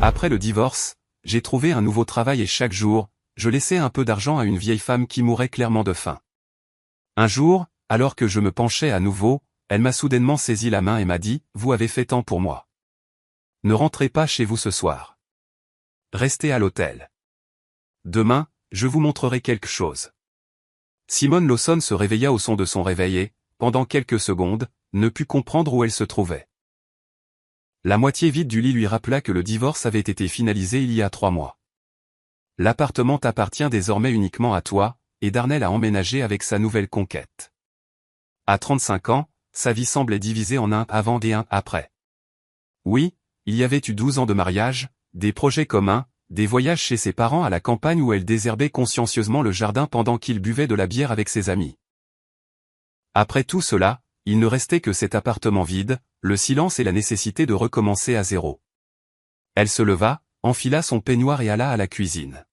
Après le divorce, j'ai trouvé un nouveau travail et chaque jour, je laissais un peu d'argent à une vieille femme qui mourait clairement de faim. Un jour, alors que je me penchais à nouveau, elle m'a soudainement saisi la main et m'a dit « Vous avez fait tant pour moi. Ne rentrez pas chez vous ce soir. Restez à l'hôtel. Demain, je vous montrerai quelque chose. » Simone Lawson se réveilla au son de son réveil et, pendant quelques secondes, ne put comprendre où elle se trouvait. La moitié vide du lit lui rappela que le divorce avait été finalisé il y a 3 mois. L'appartement t'appartient désormais uniquement à toi, et Darnell a emménagé avec sa nouvelle conquête. À 35 ans, sa vie semblait divisée en un avant et un après. Oui, il y avait eu 12 ans de mariage, des projets communs, des voyages chez ses parents à la campagne où elle désherbait consciencieusement le jardin pendant qu'il buvait de la bière avec ses amis. Après tout cela, il ne restait que cet appartement vide, le silence et la nécessité de recommencer à zéro. Elle se leva, enfila son peignoir et alla à la cuisine.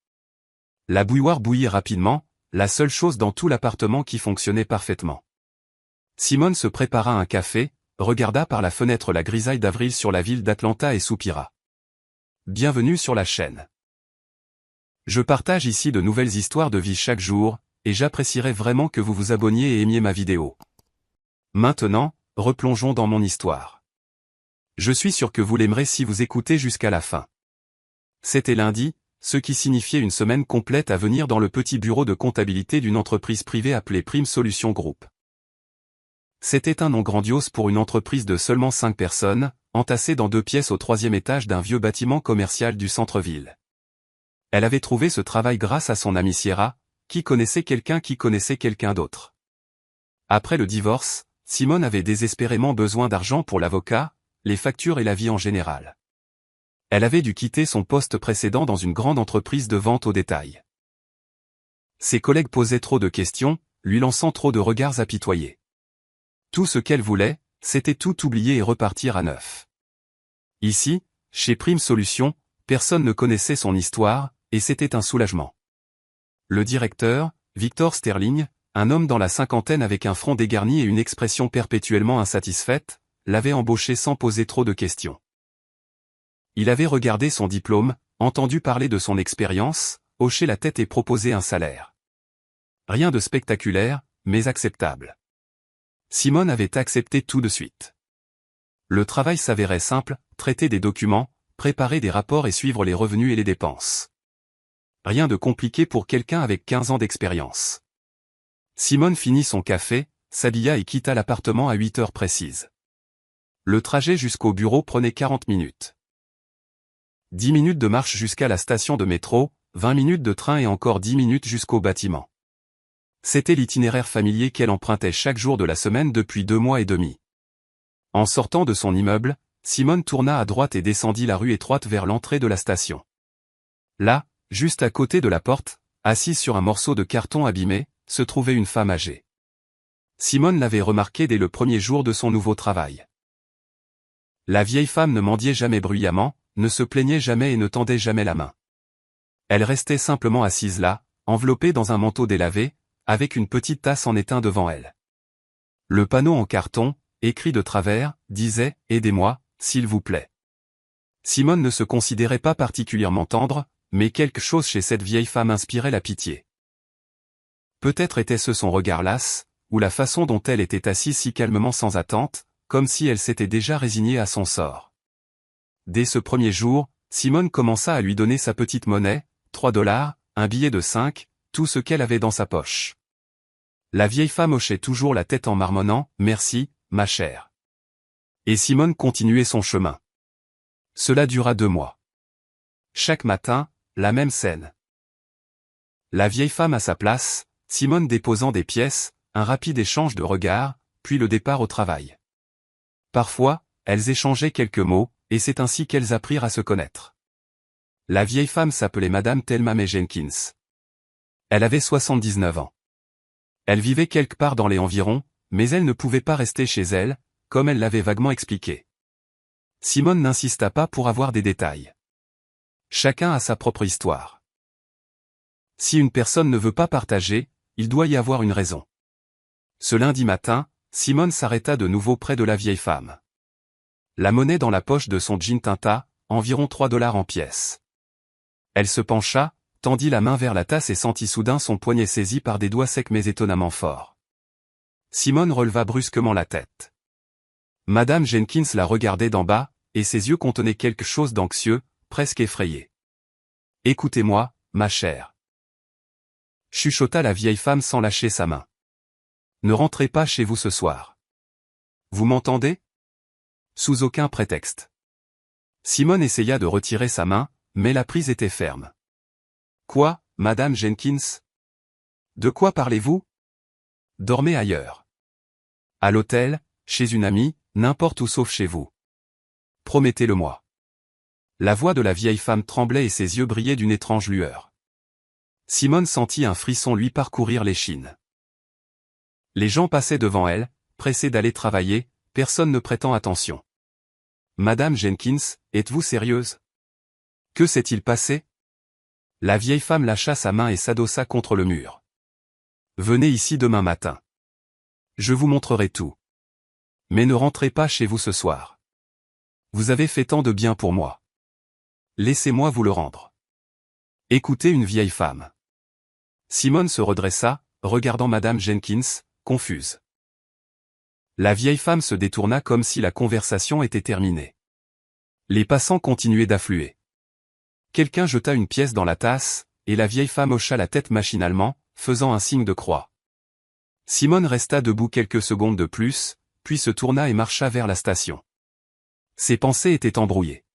La bouilloire bouillit rapidement, la seule chose dans tout l'appartement qui fonctionnait parfaitement. Simone se prépara un café, regarda par la fenêtre la grisaille d'avril sur la ville d'Atlanta et soupira. Bienvenue sur la chaîne. Je partage ici de nouvelles histoires de vie chaque jour, et j'apprécierais vraiment que vous vous abonniez et aimiez ma vidéo. Maintenant, replongeons dans mon histoire. Je suis sûr que vous l'aimerez si vous écoutez jusqu'à la fin. C'était lundi, ce qui signifiait une semaine complète à venir dans le petit bureau de comptabilité d'une entreprise privée appelée Prime Solutions Group. C'était un nom grandiose pour une entreprise de seulement 5 personnes, entassée dans 2 pièces au 3e étage d'un vieux bâtiment commercial du centre-ville. Elle avait trouvé ce travail grâce à son amie Sierra, qui connaissait quelqu'un d'autre. Après le divorce, Simone avait désespérément besoin d'argent pour l'avocat, les factures et la vie en général. Elle avait dû quitter son poste précédent dans une grande entreprise de vente au détail. Ses collègues posaient trop de questions, lui lançant trop de regards apitoyés. Tout ce qu'elle voulait, c'était tout oublier et repartir à neuf. Ici, chez Prime Solutions, personne ne connaissait son histoire, et c'était un soulagement. Le directeur, Victor Sterling, un homme dans la cinquantaine avec un front dégarni et une expression perpétuellement insatisfaite, l'avait embauché sans poser trop de questions. Il avait regardé son diplôme, entendu parler de son expérience, hoché la tête et proposé un salaire. Rien de spectaculaire, mais acceptable. Simone avait accepté tout de suite. Le travail s'avérait simple, traiter des documents, préparer des rapports et suivre les revenus et les dépenses. Rien de compliqué pour quelqu'un avec 15 ans d'expérience. Simone finit son café, s'habilla et quitta l'appartement à 8 heures précises. Le trajet jusqu'au bureau prenait 40 minutes. 10 minutes de marche jusqu'à la station de métro, 20 minutes de train et encore 10 minutes jusqu'au bâtiment. C'était l'itinéraire familier qu'elle empruntait chaque jour de la semaine depuis 2 mois et demi. En sortant de son immeuble, Simone tourna à droite et descendit la rue étroite vers l'entrée de la station. Là, juste à côté de la porte, assise sur un morceau de carton abîmé, se trouvait une femme âgée. Simone l'avait remarqué dès le premier jour de son nouveau travail. La vieille femme ne mendiait jamais bruyamment, ne se plaignait jamais et ne tendait jamais la main. Elle restait simplement assise là, enveloppée dans un manteau délavé, avec une petite tasse en étain devant elle. Le panneau en carton, écrit de travers, disait « Aidez-moi, s'il vous plaît ». Simone ne se considérait pas particulièrement tendre, mais quelque chose chez cette vieille femme inspirait la pitié. Peut-être était-ce son regard las, ou la façon dont elle était assise si calmement sans attente, comme si elle s'était déjà résignée à son sort. Dès ce premier jour, Simone commença à lui donner sa petite monnaie, 3 $, un billet de 5, tout ce qu'elle avait dans sa poche. La vieille femme hochait toujours la tête en marmonnant « Merci, ma chère ». Et Simone continuait son chemin. Cela dura 2 mois. Chaque matin, la même scène. La vieille femme à sa place, Simone déposant des pièces, un rapide échange de regards, puis le départ au travail. Parfois, elles échangeaient quelques mots, et c'est ainsi qu'elles apprirent à se connaître. La vieille femme s'appelait Madame Thelma May Jenkins. Elle avait 79 ans. Elle vivait quelque part dans les environs, mais elle ne pouvait pas rester chez elle, comme elle l'avait vaguement expliqué. Simone n'insista pas pour avoir des détails. Chacun a sa propre histoire. Si une personne ne veut pas partager, il doit y avoir une raison. Ce lundi matin, Simone s'arrêta de nouveau près de la vieille femme. La monnaie dans la poche de son jean tinta, environ 3 $ en pièces. Elle se pencha, tendit la main vers la tasse et sentit soudain son poignet saisi par des doigts secs mais étonnamment forts. Simone releva brusquement la tête. Madame Jenkins la regardait d'en bas, et ses yeux contenaient quelque chose d'anxieux, presque effrayé. « Écoutez-moi, ma chère. » chuchota la vieille femme sans lâcher sa main. « Ne rentrez pas chez vous ce soir. Vous m'entendez ? Sous aucun prétexte. » Simone essaya de retirer sa main, mais la prise était ferme. « Quoi, Madame Jenkins ? De quoi parlez-vous ? Dormez ailleurs. À l'hôtel, chez une amie, n'importe où sauf chez vous. Promettez-le-moi. » La voix de la vieille femme tremblait et ses yeux brillaient d'une étrange lueur. Simone sentit un frisson lui parcourir l'échine. Les gens passaient devant elle, pressés d'aller travailler, personne ne prêtant attention. « Madame Jenkins, êtes-vous sérieuse ? Que s'est-il passé ? » La vieille femme lâcha sa main et s'adossa contre le mur. « Venez ici demain matin. Je vous montrerai tout. Mais ne rentrez pas chez vous ce soir. Vous avez fait tant de bien pour moi. Laissez-moi vous le rendre. » Écoutez une vieille femme. Simone se redressa, regardant Madame Jenkins, confuse. La vieille femme se détourna comme si la conversation était terminée. Les passants continuaient d'affluer. Quelqu'un jeta une pièce dans la tasse, et la vieille femme hocha la tête machinalement, faisant un signe de croix. Simone resta debout quelques secondes de plus, puis se tourna et marcha vers la station. Ses pensées étaient embrouillées.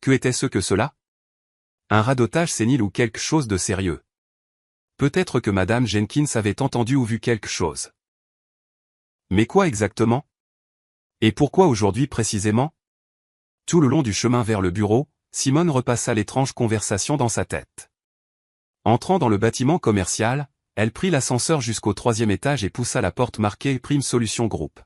Que était-ce que cela ? Un radotage sénile ou quelque chose de sérieux ? Peut-être que Madame Jenkins avait entendu ou vu quelque chose. Mais quoi exactement ? Et pourquoi aujourd'hui précisément ? Tout le long du chemin vers le bureau, Simone repassa l'étrange conversation dans sa tête. Entrant dans le bâtiment commercial, elle prit l'ascenseur jusqu'au 3e étage et poussa la porte marquée Prime Solution Group.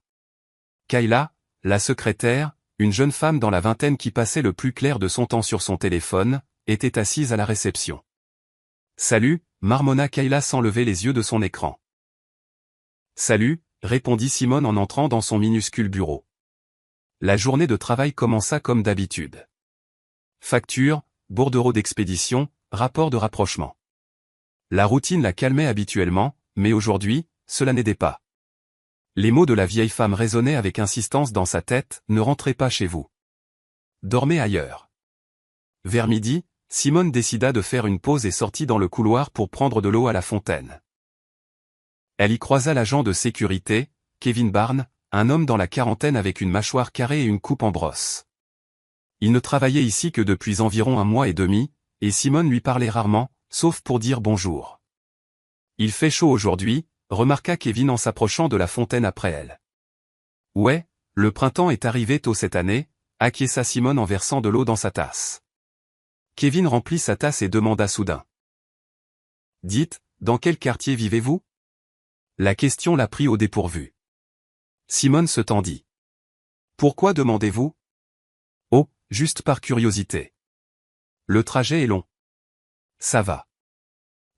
Kayla, la secrétaire, une jeune femme dans la vingtaine qui passait le plus clair de son temps sur son téléphone, était assise à la réception. « Salut », marmonna Kayla sans lever les yeux de son écran. « Salut », répondit Simone en entrant dans son minuscule bureau. La journée de travail commença comme d'habitude. Facture, bordereau d'expédition, rapport de rapprochement. La routine la calmait habituellement, mais aujourd'hui, cela n'aidait pas. Les mots de la vieille femme résonnaient avec insistance dans sa tête, « Ne rentrez pas chez vous. Dormez ailleurs. » Vers midi, Simone décida de faire une pause et sortit dans le couloir pour prendre de l'eau à la fontaine. Elle y croisa l'agent de sécurité, Kevin Barnes, un homme dans la quarantaine avec une mâchoire carrée et une coupe en brosse. Il ne travaillait ici que depuis environ 1 mois et demi, et Simone lui parlait rarement, sauf pour dire bonjour. « Il fait chaud aujourd'hui », remarqua Kevin en s'approchant de la fontaine après elle. « Ouais, le printemps est arrivé tôt cette année », acquiesça Simone en versant de l'eau dans sa tasse. Kevin remplit sa tasse et demanda soudain. « Dites, dans quel quartier vivez-vous » La question la prit au dépourvu. Simone se tendit. « Pourquoi demandez-vous » ? « Oh, juste par curiosité. Le trajet est long. » « Ça va.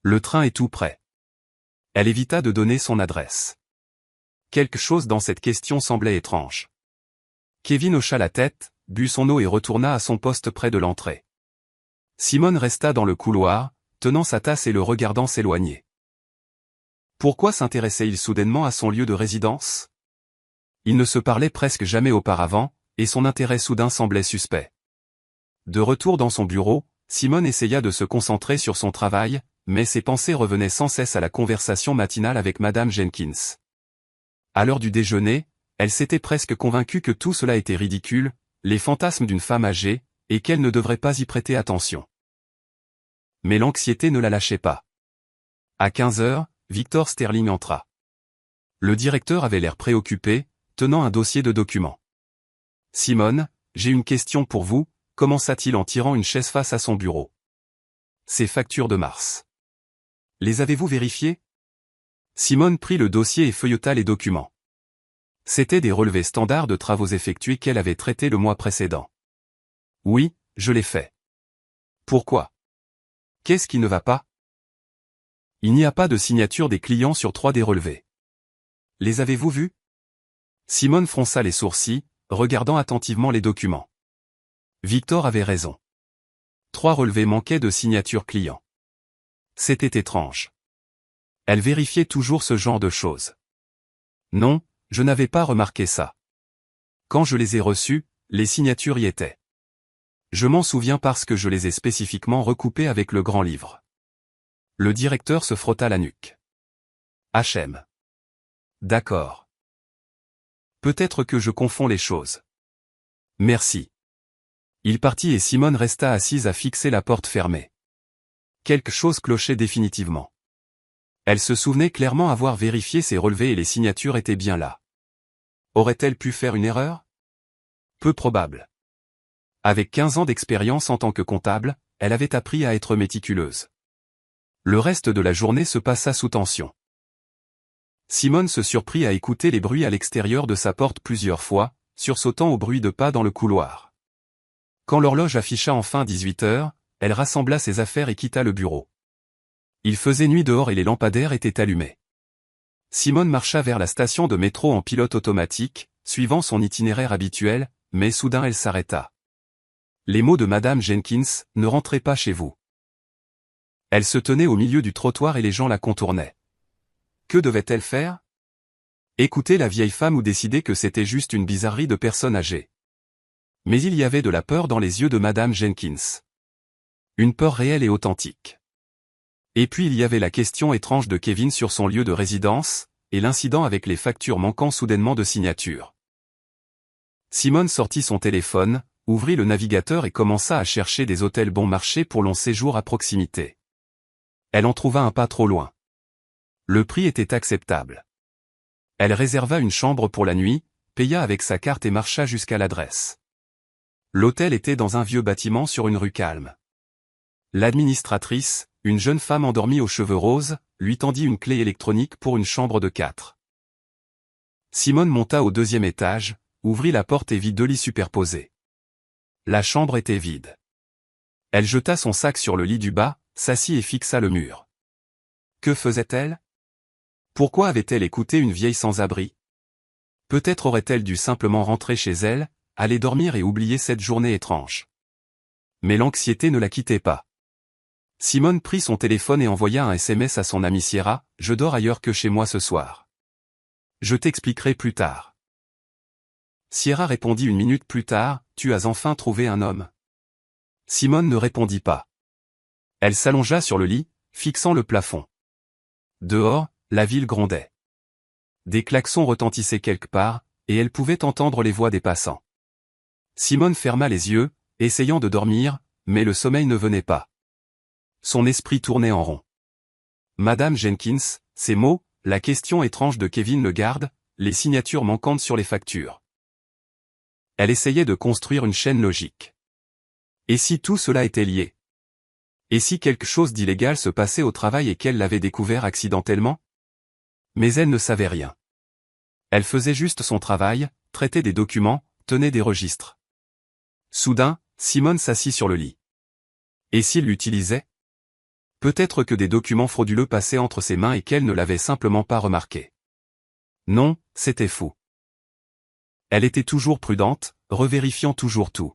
Le train est tout près. » Elle évita de donner son adresse. Quelque chose dans cette question semblait étrange. Kevin hocha la tête, but son eau et retourna à son poste près de l'entrée. Simone resta dans le couloir, tenant sa tasse et le regardant s'éloigner. Pourquoi s'intéressait-il soudainement à son lieu de résidence ? Il ne se parlait presque jamais auparavant, et son intérêt soudain semblait suspect. De retour dans son bureau, Simone essaya de se concentrer sur son travail, mais ses pensées revenaient sans cesse à la conversation matinale avec Madame Jenkins. À l'heure du déjeuner, elle s'était presque convaincue que tout cela était ridicule, les fantasmes d'une femme âgée, et qu'elle ne devrait pas y prêter attention. Mais l'anxiété ne la lâchait pas. À 15 heures, Victor Sterling entra. Le directeur avait l'air préoccupé, tenant un dossier de documents. « Simone, j'ai une question pour vous », commença-t-il en tirant une chaise face à son bureau. « Ces factures de mars. Les avez-vous vérifiées » Simone prit le dossier et feuilleta les documents. C'étaient des relevés standards de travaux effectués qu'elle avait traités le mois précédent. « Oui, je l'ai fait. »« Pourquoi ? Qu'est-ce qui ne va pas ? » Il n'y a pas de signature des clients sur 3 des relevés. Les avez-vous vus ? Simone fronça les sourcils, regardant attentivement les documents. Victor avait raison. 3 relevés manquaient de signature client. C'était étrange. Elle vérifiait toujours ce genre de choses. Non, je n'avais pas remarqué ça. Quand je les ai reçus, les signatures y étaient. Je m'en souviens parce que je les ai spécifiquement recoupées avec le grand livre. Le directeur se frotta la nuque. HM. D'accord. Peut-être que je confonds les choses. Merci. Il partit et Simone resta assise à fixer la porte fermée. Quelque chose clochait définitivement. Elle se souvenait clairement avoir vérifié ses relevés et les signatures étaient bien là. Aurait-elle pu faire une erreur? Peu probable. Avec 15 ans d'expérience en tant que comptable, elle avait appris à être méticuleuse. Le reste de la journée se passa sous tension. Simone se surprit à écouter les bruits à l'extérieur de sa porte plusieurs fois, sursautant au bruit de pas dans le couloir. Quand l'horloge afficha enfin 18 heures, elle rassembla ses affaires et quitta le bureau. Il faisait nuit dehors et les lampadaires étaient allumés. Simone marcha vers la station de métro en pilote automatique, suivant son itinéraire habituel, mais soudain elle s'arrêta. Les mots de Madame Jenkins, « Ne rentrez pas chez vous ». Elle se tenait au milieu du trottoir et les gens la contournaient. Que devait-elle faire? Écouter la vieille femme ou décider que c'était juste une bizarrerie de personne âgée? Mais il y avait de la peur dans les yeux de Madame Jenkins. Une peur réelle et authentique. Et puis il y avait la question étrange de Kevin sur son lieu de résidence, et l'incident avec les factures manquant soudainement de signature. Simone sortit son téléphone, ouvrit le navigateur et commença à chercher des hôtels bon marché pour long séjour à proximité. Elle en trouva un pas trop loin. Le prix était acceptable. Elle réserva une chambre pour la nuit, paya avec sa carte et marcha jusqu'à l'adresse. L'hôtel était dans un vieux bâtiment sur une rue calme. L'administratrice, une jeune femme endormie aux cheveux roses, lui tendit une clé électronique pour une chambre de 4. Simone monta au 2e étage, ouvrit la porte et vit 2 lits superposés. La chambre était vide. Elle jeta son sac sur le lit du bas, s'assit et fixa le mur. Que faisait-elle? Pourquoi avait-elle écouté une vieille sans-abri? Peut-être aurait-elle dû simplement rentrer chez elle, aller dormir et oublier cette journée étrange. Mais l'anxiété ne la quittait pas. Simone prit son téléphone et envoya un SMS à son amie Sierra, « Je dors ailleurs que chez moi ce soir. Je t'expliquerai plus tard. » Sierra répondit 1 minute plus tard, « Tu as enfin trouvé un homme. » Simone ne répondit pas. Elle s'allongea sur le lit, fixant le plafond. Dehors, la ville grondait. Des klaxons retentissaient quelque part, et elle pouvait entendre les voix des passants. Simone ferma les yeux, essayant de dormir, mais le sommeil ne venait pas. Son esprit tournait en rond. Madame Jenkins, ces mots, la question étrange de Kevin le garde, les signatures manquantes sur les factures. Elle essayait de construire une chaîne logique. Et si tout cela était lié? Et si quelque chose d'illégal se passait au travail et qu'elle l'avait découvert accidentellement? Mais elle ne savait rien. Elle faisait juste son travail, traitait des documents, tenait des registres. Soudain, Simone s'assit sur le lit. Et s'il l'utilisait? Peut-être que des documents frauduleux passaient entre ses mains et qu'elle ne l'avait simplement pas remarqué. Non, c'était fou. Elle était toujours prudente, revérifiant toujours tout.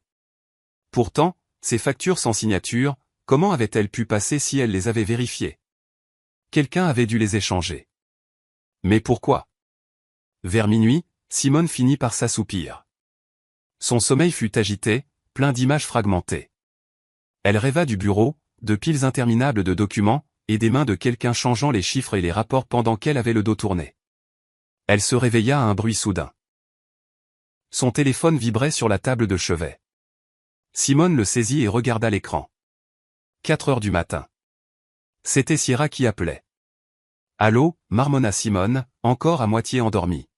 Pourtant, ces factures sans signature, comment avait-elle pu passer si elle les avait vérifiées? Quelqu'un avait dû les échanger. Mais pourquoi? Vers minuit, Simone finit par s'assoupir. Son sommeil fut agité, plein d'images fragmentées. Elle rêva du bureau, de piles interminables de documents, et des mains de quelqu'un changeant les chiffres et les rapports pendant qu'elle avait le dos tourné. Elle se réveilla à un bruit soudain. Son téléphone vibrait sur la table de chevet. Simone le saisit et regarda l'écran. 4 heures du matin. C'était Sierra qui appelait. Allô, marmonna Simone, encore à moitié endormie.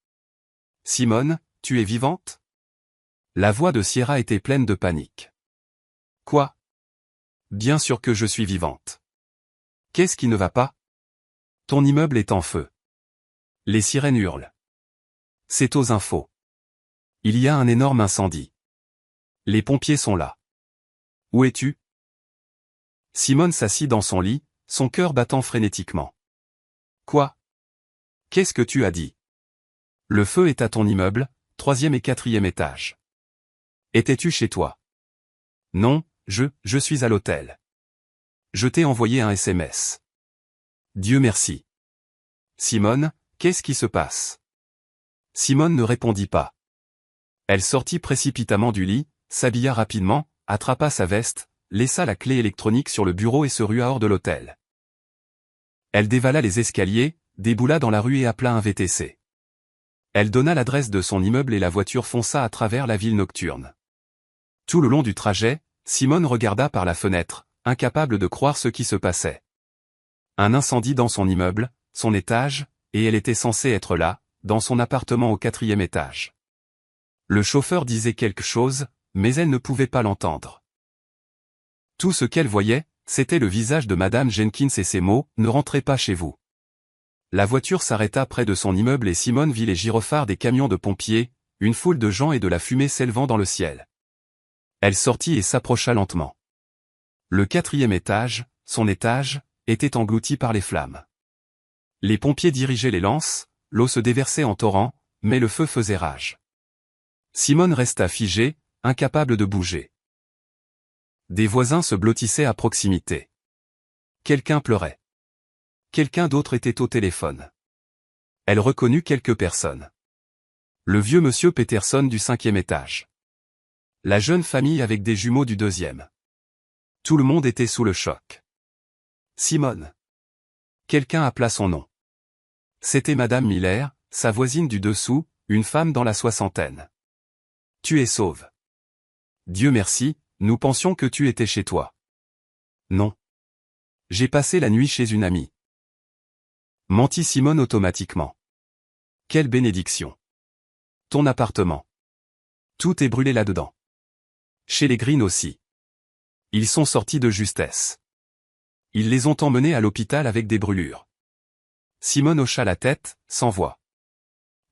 Simone, tu es vivante? La voix de Sierra était pleine de panique. Quoi? Bien sûr que je suis vivante. Qu'est-ce qui ne va pas? Ton immeuble est en feu. Les sirènes hurlent. C'est aux infos. Il y a un énorme incendie. Les pompiers sont là. Où es-tu? Simone s'assit dans son lit, son cœur battant frénétiquement. Quoi? Qu'est-ce que tu as dit? Le feu est à ton immeuble, 3e et 4e étage. Étais-tu chez toi? Non, je suis à l'hôtel. Je t'ai envoyé un SMS. Dieu merci. Simone, qu'est-ce qui se passe? Simone ne répondit pas. Elle sortit précipitamment du lit, s'habilla rapidement, attrapa sa veste, laissa la clé électronique sur le bureau et se rua hors de l'hôtel. Elle dévala les escaliers, déboula dans la rue et appela un VTC. Elle donna l'adresse de son immeuble et la voiture fonça à travers la ville nocturne. Tout le long du trajet, Simone regarda par la fenêtre, incapable de croire ce qui se passait. Un incendie dans son immeuble, son étage, et elle était censée être là, dans son appartement au 4e étage. Le chauffeur disait quelque chose, mais elle ne pouvait pas l'entendre. Tout ce qu'elle voyait, c'était le visage de Madame Jenkins et ces mots « Ne rentrez pas chez vous ». La voiture s'arrêta près de son immeuble et Simone vit les gyrophares des camions de pompiers, une foule de gens et de la fumée s'élevant dans le ciel. Elle sortit et s'approcha lentement. Le 4e étage, son étage, était englouti par les flammes. Les pompiers dirigeaient les lances, l'eau se déversait en torrent, mais le feu faisait rage. Simone resta figée, incapable de bouger. Des voisins se blottissaient à proximité. Quelqu'un pleurait. Quelqu'un d'autre était au téléphone. Elle reconnut quelques personnes. Le vieux monsieur Peterson du 5e étage. La jeune famille avec des jumeaux du 2e. Tout le monde était sous le choc. Simone. Quelqu'un appela son nom. C'était Madame Miller, sa voisine du dessous, une femme dans la soixantaine. Tu es sauve. Dieu merci, nous pensions que tu étais chez toi. Non. J'ai passé la nuit chez une amie. Mentit Simone automatiquement. Quelle bénédiction. Ton appartement. Tout est brûlé là-dedans. Chez les Green aussi. Ils sont sortis de justesse. Ils les ont emmenés à l'hôpital avec des brûlures. Simone hocha la tête, sans voix.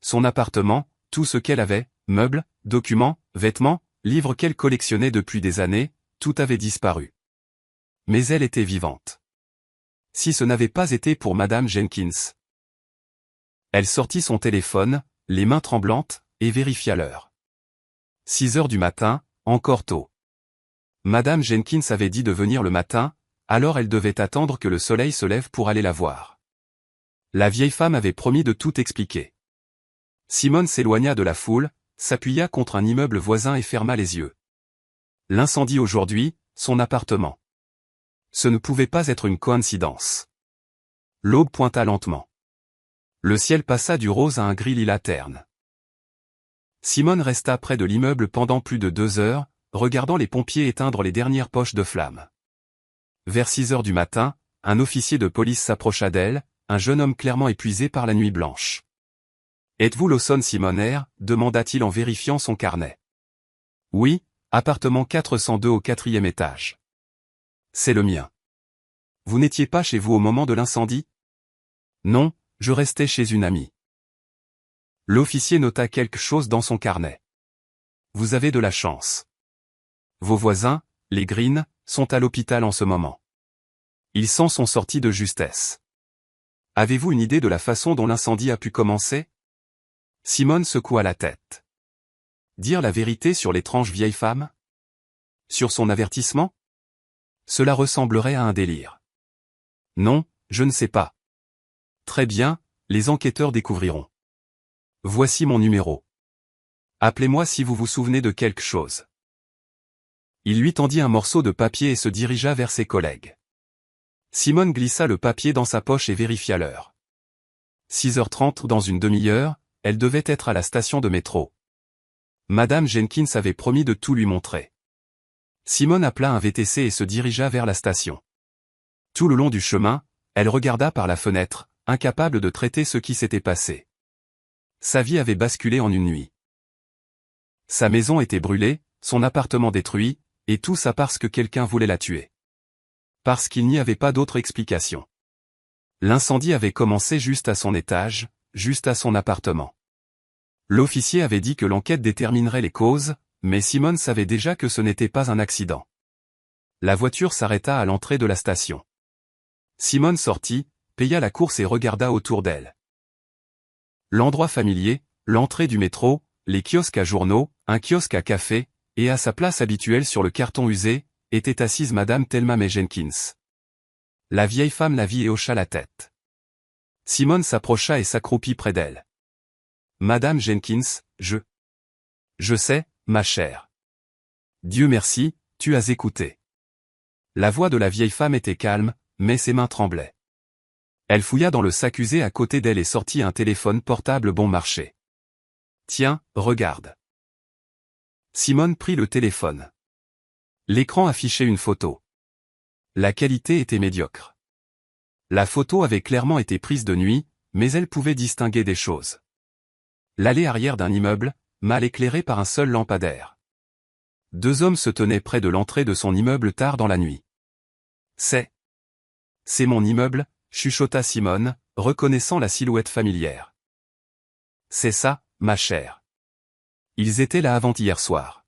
Son appartement, tout ce qu'elle avait, meubles, documents, vêtements, livres qu'elle collectionnait depuis des années, tout avait disparu. Mais elle était vivante. Si ce n'avait pas été pour Madame Jenkins. Elle sortit son téléphone, les mains tremblantes, et vérifia l'heure. 6 heures du matin, encore tôt. Madame Jenkins avait dit de venir le matin, alors elle devait attendre que le soleil se lève pour aller la voir. La vieille femme avait promis de tout expliquer. Simone s'éloigna de la foule, s'appuya contre un immeuble voisin et ferma les yeux. L'incendie aujourd'hui, son appartement. Ce ne pouvait pas être une coïncidence. L'aube pointa lentement. Le ciel passa du rose à un gris lilas terne. Simone resta près de l'immeuble pendant plus de 2 heures, regardant les pompiers éteindre les dernières poches de flammes. Vers 6 heures du matin, un officier de police s'approcha d'elle, un jeune homme clairement épuisé par la nuit blanche. « Êtes-vous Lawson Simoner ?» demanda-t-il en vérifiant son carnet. « Oui, appartement 402 au 4e étage. »« C'est le mien. »« Vous n'étiez pas chez vous au moment de l'incendie ?»« Non, je restais chez une amie. » L'officier nota quelque chose dans son carnet. « Vous avez de la chance. Vos voisins, les Green, sont à l'hôpital en ce moment. Ils s'en sont sortis de justesse. Avez-vous une idée de la façon dont l'incendie a pu commencer ?» Simone secoua la tête. Dire la vérité sur l'étrange vieille femme? Sur son avertissement? Cela ressemblerait à un délire. Non, je ne sais pas. Très bien, les enquêteurs découvriront. Voici mon numéro. Appelez-moi si vous vous souvenez de quelque chose. Il lui tendit un morceau de papier et se dirigea vers ses collègues. Simone glissa le papier dans sa poche et vérifia l'heure. 6h30 dans une demi-heure, elle devait être à la station de métro. Madame Jenkins avait promis de tout lui montrer. Simone appela un VTC et se dirigea vers la station. Tout le long du chemin, elle regarda par la fenêtre, incapable de traiter ce qui s'était passé. Sa vie avait basculé en une nuit. Sa maison était brûlée, son appartement détruit, et tout ça parce que quelqu'un voulait la tuer. Parce qu'il n'y avait pas d'autre explication. L'incendie avait commencé juste à son étage, juste à son appartement. L'officier avait dit que l'enquête déterminerait les causes, mais Simone savait déjà que ce n'était pas un accident. La voiture s'arrêta à l'entrée de la station. Simone sortit, paya la course et regarda autour d'elle. L'endroit familier, l'entrée du métro, les kiosques à journaux, un kiosque à café, et à sa place habituelle sur le carton usé, était assise Madame Thelma May Jenkins. La vieille femme la vit et hocha la tête. Simone s'approcha et s'accroupit près d'elle. Madame Jenkins, je sais, ma chère. Dieu merci, tu as écouté. La voix de la vieille femme était calme, mais ses mains tremblaient. Elle fouilla dans le sac usé à côté d'elle et sortit un téléphone portable bon marché. Tiens, regarde. Simone prit le téléphone. L'écran affichait une photo. La qualité était médiocre. La photo avait clairement été prise de nuit, mais elle pouvait distinguer des choses. L'allée arrière d'un immeuble, mal éclairée par un seul lampadaire. 2 hommes se tenaient près de l'entrée de son immeuble tard dans la nuit. C'est mon immeuble, chuchota Simone, reconnaissant la silhouette familière. C'est ça, ma chère. Ils étaient là avant-hier soir.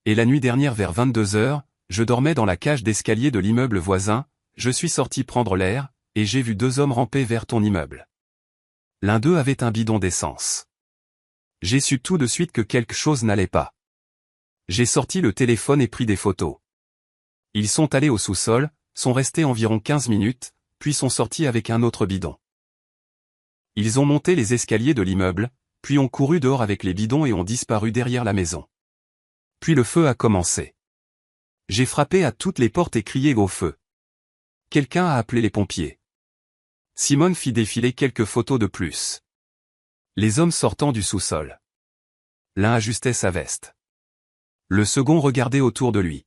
Et la nuit dernière vers 22h, je dormais dans la cage d'escalier de l'immeuble voisin, je suis sorti prendre l'air, et j'ai vu 2 hommes ramper vers ton immeuble. L'un d'eux avait un bidon d'essence. J'ai su tout de suite que quelque chose n'allait pas. J'ai sorti le téléphone et pris des photos. Ils sont allés au sous-sol, sont restés environ 15 minutes, puis sont sortis avec un autre bidon. Ils ont monté les escaliers de l'immeuble, puis ont couru dehors avec les bidons et ont disparu derrière la maison. Puis le feu a commencé. J'ai frappé à toutes les portes et crié au feu. Quelqu'un a appelé les pompiers. Simone fit défiler quelques photos de plus. Les hommes sortant du sous-sol. L'un ajustait sa veste. Le second regardait autour de lui.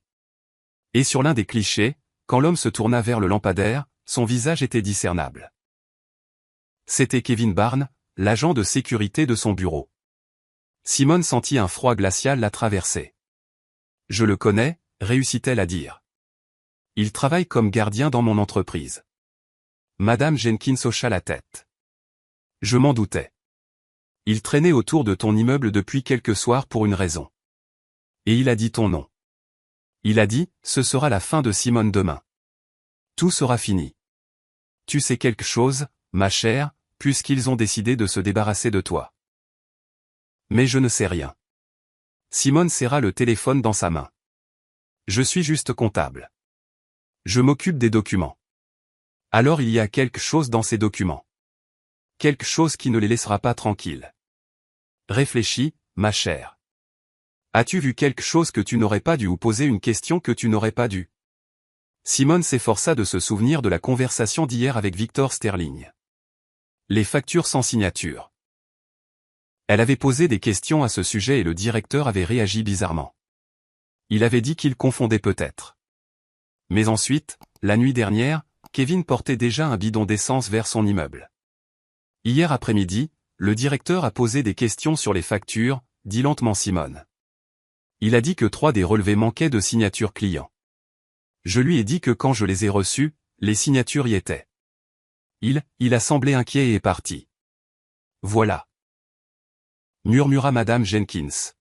Et sur l'un des clichés, quand l'homme se tourna vers le lampadaire, son visage était discernable. C'était Kevin Barnes, l'agent de sécurité de son bureau. Simone sentit un froid glacial la traverser. Je le connais, réussit-elle à dire. Il travaille comme gardien dans mon entreprise. Madame Jenkins hocha la tête. Je m'en doutais. Il traînait autour de ton immeuble depuis quelques soirs pour une raison. Et il a dit ton nom. Il a dit, ce sera la fin de Simone demain. Tout sera fini. Tu sais quelque chose, ma chère, puisqu'ils ont décidé de se débarrasser de toi. Mais je ne sais rien. Simone serra le téléphone dans sa main. Je suis juste comptable. Je m'occupe des documents. Alors il y a quelque chose dans ces documents. Quelque chose qui ne les laissera pas tranquilles. Réfléchis, ma chère. As-tu vu quelque chose que tu n'aurais pas dû ou poser une question que tu n'aurais pas dû? Simone s'efforça de se souvenir de la conversation d'hier avec Victor Sterling. Les factures sans signature. Elle avait posé des questions à ce sujet et le directeur avait réagi bizarrement. Il avait dit qu'il confondait peut-être. Mais ensuite, la nuit dernière, Kevin portait déjà un bidon d'essence vers son immeuble. Hier après-midi, le directeur a posé des questions sur les factures, dit lentement Simone. Il a dit que 3 des relevés manquaient de signature client. Je lui ai dit que quand je les ai reçus, les signatures y étaient. Il a semblé inquiet et est parti. Voilà. Murmura Madame Jenkins.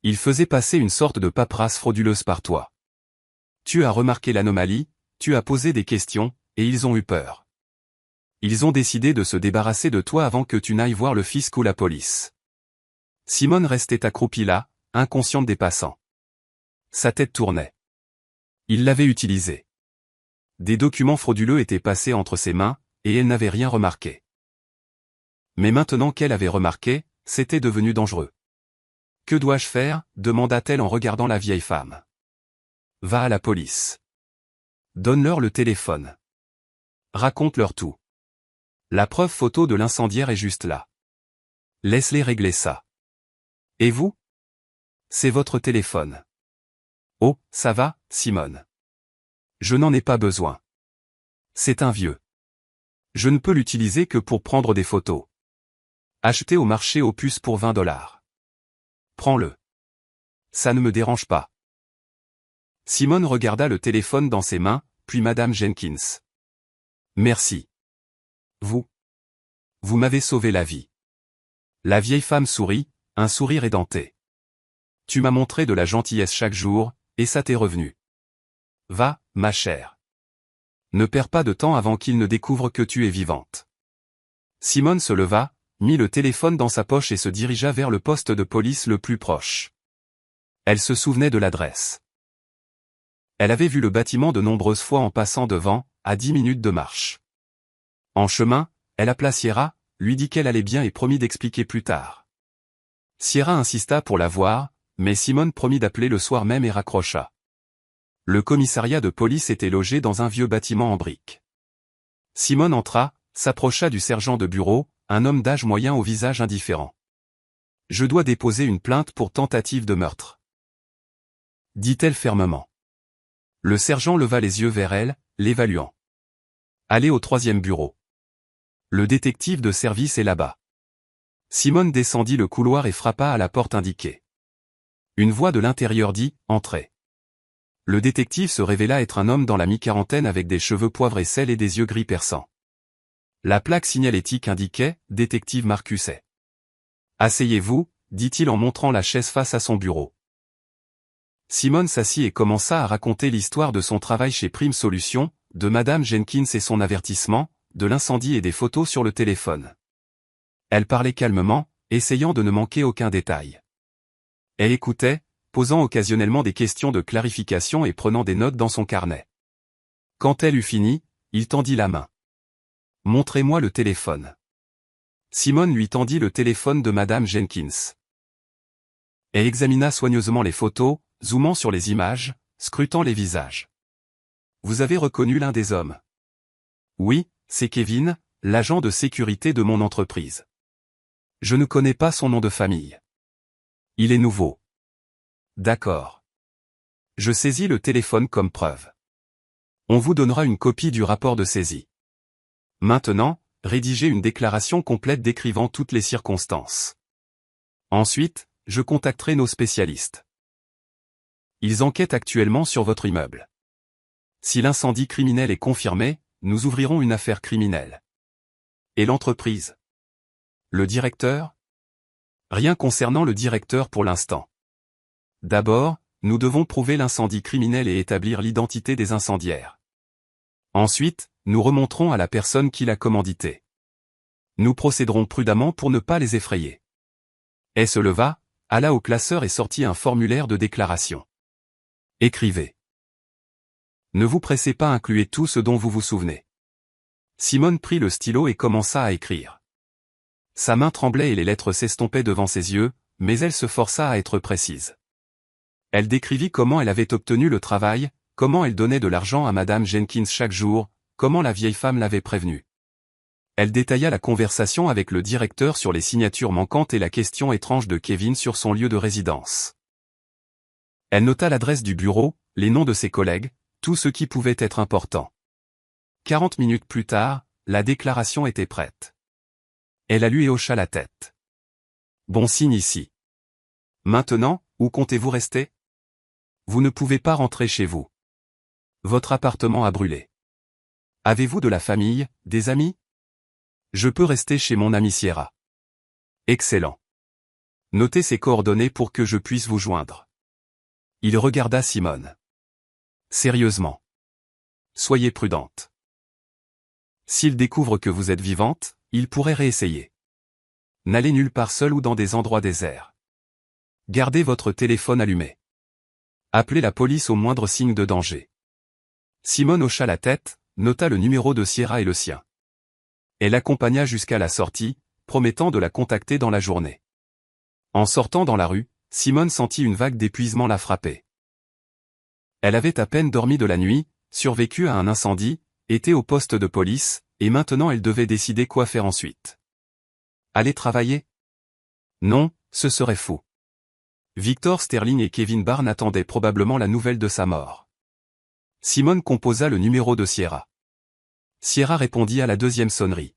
Il faisait passer une sorte de paperasse frauduleuse par toi. Tu as remarqué l'anomalie, tu as posé des questions, et ils ont eu peur. Ils ont décidé de se débarrasser de toi avant que tu n'ailles voir le fisc ou la police. Simone restait accroupie là, inconsciente des passants. Sa tête tournait. Il l'avait utilisé. Des documents frauduleux étaient passés entre ses mains, et elle n'avait rien remarqué. Mais maintenant qu'elle avait remarqué, c'était devenu dangereux. Que dois-je faire? Demanda-t-elle en regardant la vieille femme. Va à la police. Donne-leur le téléphone. Raconte-leur tout. La preuve photo de l'incendiaire est juste là. Laisse-les régler ça. Et vous? C'est votre téléphone. Oh, ça va, Simone. Je n'en ai pas besoin. C'est un vieux. Je ne peux l'utiliser que pour prendre des photos. Acheté au marché aux puces pour $20. Prends-le. Ça ne me dérange pas. Simone regarda le téléphone dans ses mains, puis Madame Jenkins. Merci. Vous m'avez sauvé la vie. La vieille femme sourit, un sourire édenté. Tu m'as montré de la gentillesse chaque jour, et ça t'est revenu. Va, ma chère. Ne perds pas de temps avant qu'il ne découvre que tu es vivante. Simone se leva, mit le téléphone dans sa poche et se dirigea vers le poste de police le plus proche. Elle se souvenait de l'adresse. Elle avait vu le bâtiment de nombreuses fois en passant devant, à 10 minutes de marche. En chemin, elle appela Sierra, lui dit qu'elle allait bien et promit d'expliquer plus tard. Sierra insista pour la voir, mais Simone promit d'appeler le soir même et raccrocha. Le commissariat de police était logé dans un vieux bâtiment en briques. Simone entra, s'approcha du sergent de bureau, un homme d'âge moyen au visage indifférent. « Je dois déposer une plainte pour tentative de meurtre. » dit-elle fermement. Le sergent leva les yeux vers elle, l'évaluant. « Allez au 3e bureau. Le détective de service est là-bas. » Simone descendit le couloir et frappa à la porte indiquée. Une voix de l'intérieur dit « Entrez ». Le détective se révéla être un homme dans la mi-quarantaine avec des cheveux poivre et sel et des yeux gris perçants. La plaque signalétique indiquait « Détective Marcusset ». « Asseyez-vous », dit-il en montrant la chaise face à son bureau. Simone s'assit et commença à raconter l'histoire de son travail chez Prime Solutions, de Madame Jenkins et son avertissement, de l'incendie et des photos sur le téléphone. Elle parlait calmement, essayant de ne manquer aucun détail. Elle écoutait, posant occasionnellement des questions de clarification et prenant des notes dans son carnet. Quand elle eut fini, il tendit la main. « Montrez-moi le téléphone. » Simone lui tendit le téléphone de Madame Jenkins. Elle examina soigneusement les photos, zoomant sur les images, scrutant les visages. « Vous avez reconnu l'un des hommes? »« Oui, c'est Kevin, l'agent de sécurité de mon entreprise. Je ne connais pas son nom de famille. Il est nouveau. »« D'accord. Je saisis le téléphone comme preuve. On vous donnera une copie du rapport de saisie. Maintenant, rédigez une déclaration complète décrivant toutes les circonstances. Ensuite, je contacterai nos spécialistes. Ils enquêtent actuellement sur votre immeuble. Si l'incendie criminel est confirmé, nous ouvrirons une affaire criminelle. Et l'entreprise? Le directeur? Rien concernant le directeur pour l'instant. D'abord, nous devons prouver l'incendie criminel et établir l'identité des incendiaires. Ensuite, nous remonterons à la personne qui l'a commandité. Nous procéderons prudemment pour ne pas les effrayer. Elle se leva, alla au classeur et sortit un formulaire de déclaration. Écrivez. Ne vous pressez pas, incluez tout ce dont vous vous souvenez. Simone prit le stylo et commença à écrire. Sa main tremblait et les lettres s'estompaient devant ses yeux, mais elle se força à être précise. Elle décrivit comment elle avait obtenu le travail, comment elle donnait de l'argent à Madame Jenkins chaque jour, comment la vieille femme l'avait prévenue. Elle détailla la conversation avec le directeur sur les signatures manquantes et la question étrange de Kevin sur son lieu de résidence. Elle nota l'adresse du bureau, les noms de ses collègues, tout ce qui pouvait être important. 40 minutes plus tard, la déclaration était prête. Elle la lu et hocha la tête. Bon signe ici. Maintenant, où comptez-vous rester? Vous ne pouvez pas rentrer chez vous. Votre appartement a brûlé. Avez-vous de la famille, des amis? Je peux rester chez mon ami Sierra. Excellent. Notez ses coordonnées pour que je puisse vous joindre. Il regarda Simone. Sérieusement. Soyez prudente. S'il découvre que vous êtes vivante, il pourrait réessayer. N'allez nulle part seule ou dans des endroits déserts. Gardez votre téléphone allumé. Appelez la police au moindre signe de danger. Simone hocha la tête, nota le numéro de Sierra et le sien. Elle l'accompagna jusqu'à la sortie, promettant de la contacter dans la journée. En sortant dans la rue, Simone sentit une vague d'épuisement la frapper. Elle avait à peine dormi de la nuit, survécu à un incendie, était au poste de police, et maintenant elle devait décider quoi faire ensuite. Aller travailler? Non, ce serait fou. Victor Sterling et Kevin Barnes attendaient probablement la nouvelle de sa mort. Simone composa le numéro de Sierra. Sierra répondit à la deuxième sonnerie.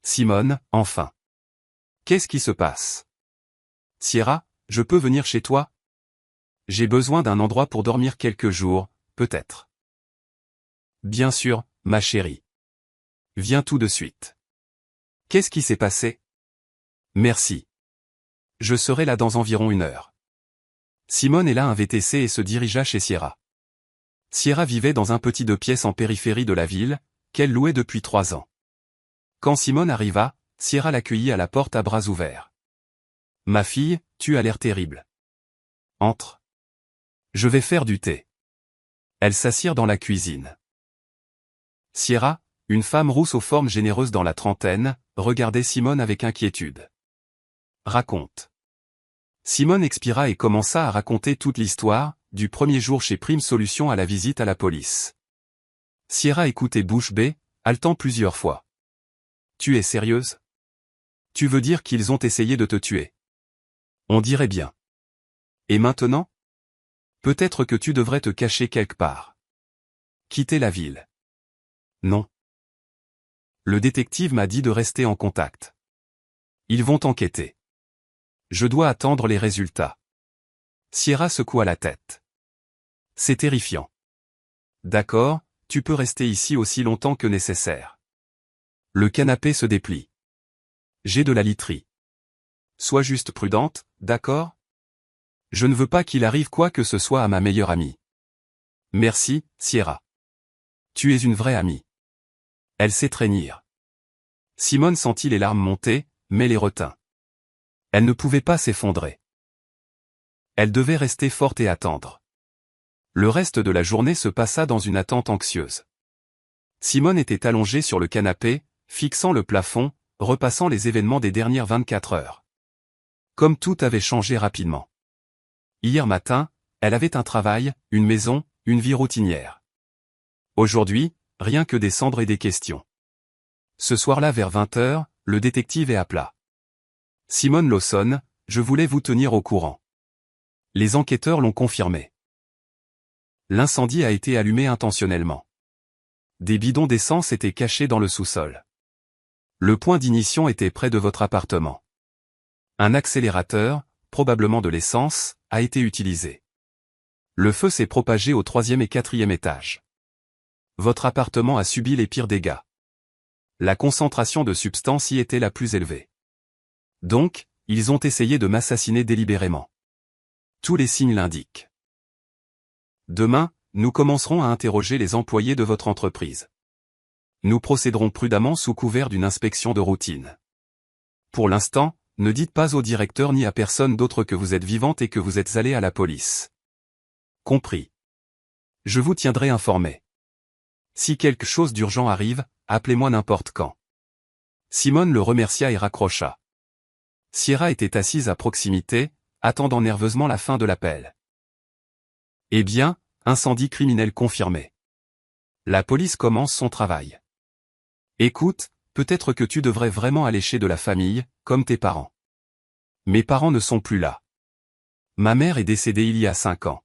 Simone, enfin. Qu'est-ce qui se passe? Sierra, je peux venir chez toi? J'ai besoin d'un endroit pour dormir quelques jours, peut-être. Bien sûr, ma chérie. Viens tout de suite. Qu'est-ce qui s'est passé? Merci. Je serai là dans environ 1 heure. Simone alla un VTC et se dirigea chez Sierra. Sierra vivait dans un petit 2 pièces en périphérie de la ville, qu'elle louait depuis 3 ans. Quand Simone arriva, Sierra l'accueillit à la porte à bras ouverts. Ma fille, tu as l'air terrible. Entre. Je vais faire du thé. Elles s'assirent dans la cuisine. Sierra, une femme rousse aux formes généreuses dans la trentaine, regardait Simone avec inquiétude. Raconte. Simone expira et commença à raconter toute l'histoire, du premier jour chez Prime Solutions à la visite à la police. Sierra écoutait bouche bée, haletant plusieurs fois. Tu es sérieuse? Tu veux dire qu'ils ont essayé de te tuer? On dirait bien. Et maintenant? Peut-être que tu devrais te cacher quelque part. Quitter la ville. Non. Le détective m'a dit de rester en contact. Ils vont enquêter. Je dois attendre les résultats. Sierra secoua la tête. C'est terrifiant. D'accord, tu peux rester ici aussi longtemps que nécessaire. Le canapé se déplie. J'ai de la literie. Sois juste prudente, d'accord? Je ne veux pas qu'il arrive quoi que ce soit à ma meilleure amie. Merci, Sierra. Tu es une vraie amie. Elle sait traînir. Simone sentit les larmes monter, mais les retint. Elle ne pouvait pas s'effondrer. Elle devait rester forte et attendre. Le reste de la journée se passa dans une attente anxieuse. Simone était allongée sur le canapé, fixant le plafond, repassant les événements des dernières 24 heures. Comme tout avait changé rapidement. Hier matin, elle avait un travail, une maison, une vie routinière. Aujourd'hui, rien que des cendres et des questions. Ce soir-là vers 20 heures, le détective est à plat. Simone Lawson, je voulais vous tenir au courant. Les enquêteurs l'ont confirmé. L'incendie a été allumé intentionnellement. Des bidons d'essence étaient cachés dans le sous-sol. Le point d'ignition était près de votre appartement. Un accélérateur, probablement de l'essence, a été utilisé. Le feu s'est propagé au 3e et 4e étage. Votre appartement a subi les pires dégâts. La concentration de substance y était la plus élevée. Donc, ils ont essayé de m'assassiner délibérément. Tous les signes l'indiquent. Demain, nous commencerons à interroger les employés de votre entreprise. Nous procéderons prudemment sous couvert d'une inspection de routine. Pour l'instant, ne dites pas au directeur ni à personne d'autre que vous êtes vivante et que vous êtes allée à la police. Compris. Je vous tiendrai informé. Si quelque chose d'urgent arrive, appelez-moi n'importe quand. Simone le remercia et raccrocha. Sierra était assise à proximité, attendant nerveusement la fin de l'appel. Eh bien, incendie criminel confirmé. La police commence son travail. Écoute, peut-être que tu devrais vraiment aller chez de la famille, comme tes parents. Mes parents ne sont plus là. Ma mère est décédée il y a 5 ans.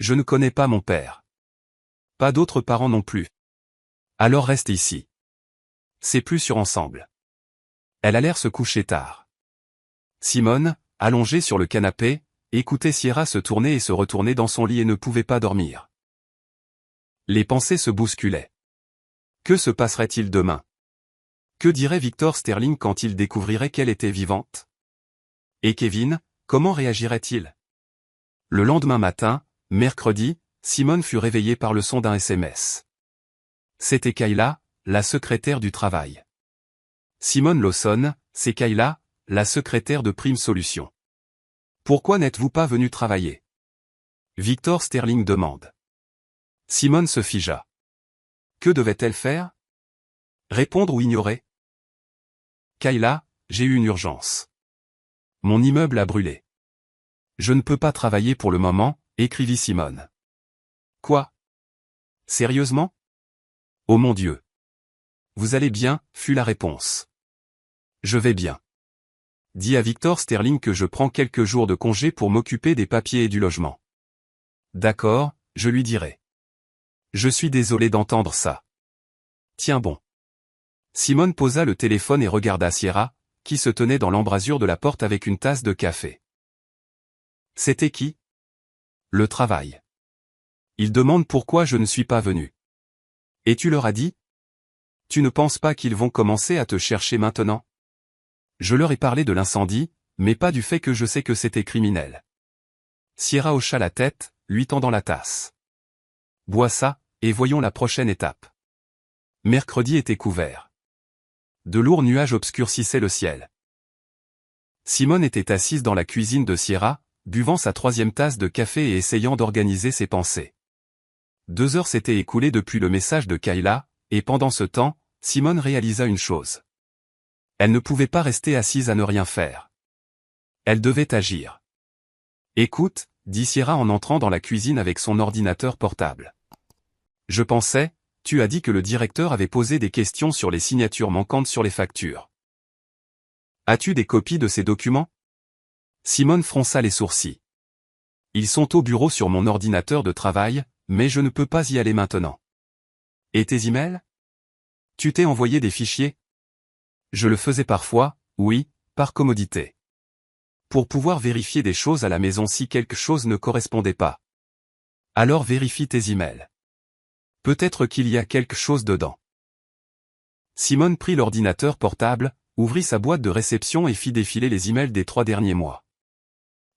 Je ne connais pas mon père. Pas d'autres parents non plus. Alors reste ici. C'est plus sûr ensemble. Elle allèrent se coucher tard. Simone, allongée sur le canapé, écoutait Sierra se tourner et se retourner dans son lit et ne pouvait pas dormir. Les pensées se bousculaient. Que se passerait-il demain? Que dirait Victor Sterling quand il découvrirait qu'elle était vivante? Et Kevin, comment réagirait-il? Le lendemain matin, mercredi, Simone fut réveillée par le son d'un SMS. C'était Kayla, la secrétaire du travail. Simone Lawson, c'est Kayla, la secrétaire de Prime Solutions. Pourquoi n'êtes-vous pas venu travailler? Victor Sterling demande. Simone se figea. Que devait-elle faire? Répondre ou ignorer? Kayla, j'ai eu une urgence. Mon immeuble a brûlé. Je ne peux pas travailler pour le moment, écrivit Simone. Quoi? Sérieusement? Oh mon Dieu. Vous allez bien, fut la réponse. Je vais bien. Dis à Victor Sterling que je prends quelques jours de congé pour m'occuper des papiers et du logement. D'accord, je lui dirai. Je suis désolé d'entendre ça. Tiens bon. Simone posa le téléphone et regarda Sierra, qui se tenait dans l'embrasure de la porte avec une tasse de café. C'était qui? Le travail. Ils demandent pourquoi je ne suis pas venu. Et tu leur as dit? Tu ne penses pas qu'ils vont commencer à te chercher maintenant? Je leur ai parlé de l'incendie, mais pas du fait que je sais que c'était criminel. Sierra hocha la tête, lui tendant la tasse. Bois ça, et voyons la prochaine étape. Mercredi était couvert. De lourds nuages obscurcissaient le ciel. Simone était assise dans la cuisine de Sierra, buvant sa 3e tasse de café et essayant d'organiser ses pensées. 2 heures s'étaient écoulées depuis le message de Kayla, et pendant ce temps, Simone réalisa une chose. Elle ne pouvait pas rester assise à ne rien faire. Elle devait agir. « Écoute », dit Sierra en entrant dans la cuisine avec son ordinateur portable. « Je pensais, tu as dit que le directeur avait posé des questions sur les signatures manquantes sur les factures. As-tu des copies de ces documents ?» Simone fronça les sourcils. « Ils sont au bureau sur mon ordinateur de travail, mais je ne peux pas y aller maintenant. » « Et tes emails ? Tu t'es envoyé des fichiers ? » « Je le faisais parfois, oui, par commodité. Pour pouvoir vérifier des choses à la maison si quelque chose ne correspondait pas. Alors vérifie tes emails. Peut-être qu'il y a quelque chose dedans. » Simone prit l'ordinateur portable, ouvrit sa boîte de réception et fit défiler les emails des 3 derniers mois.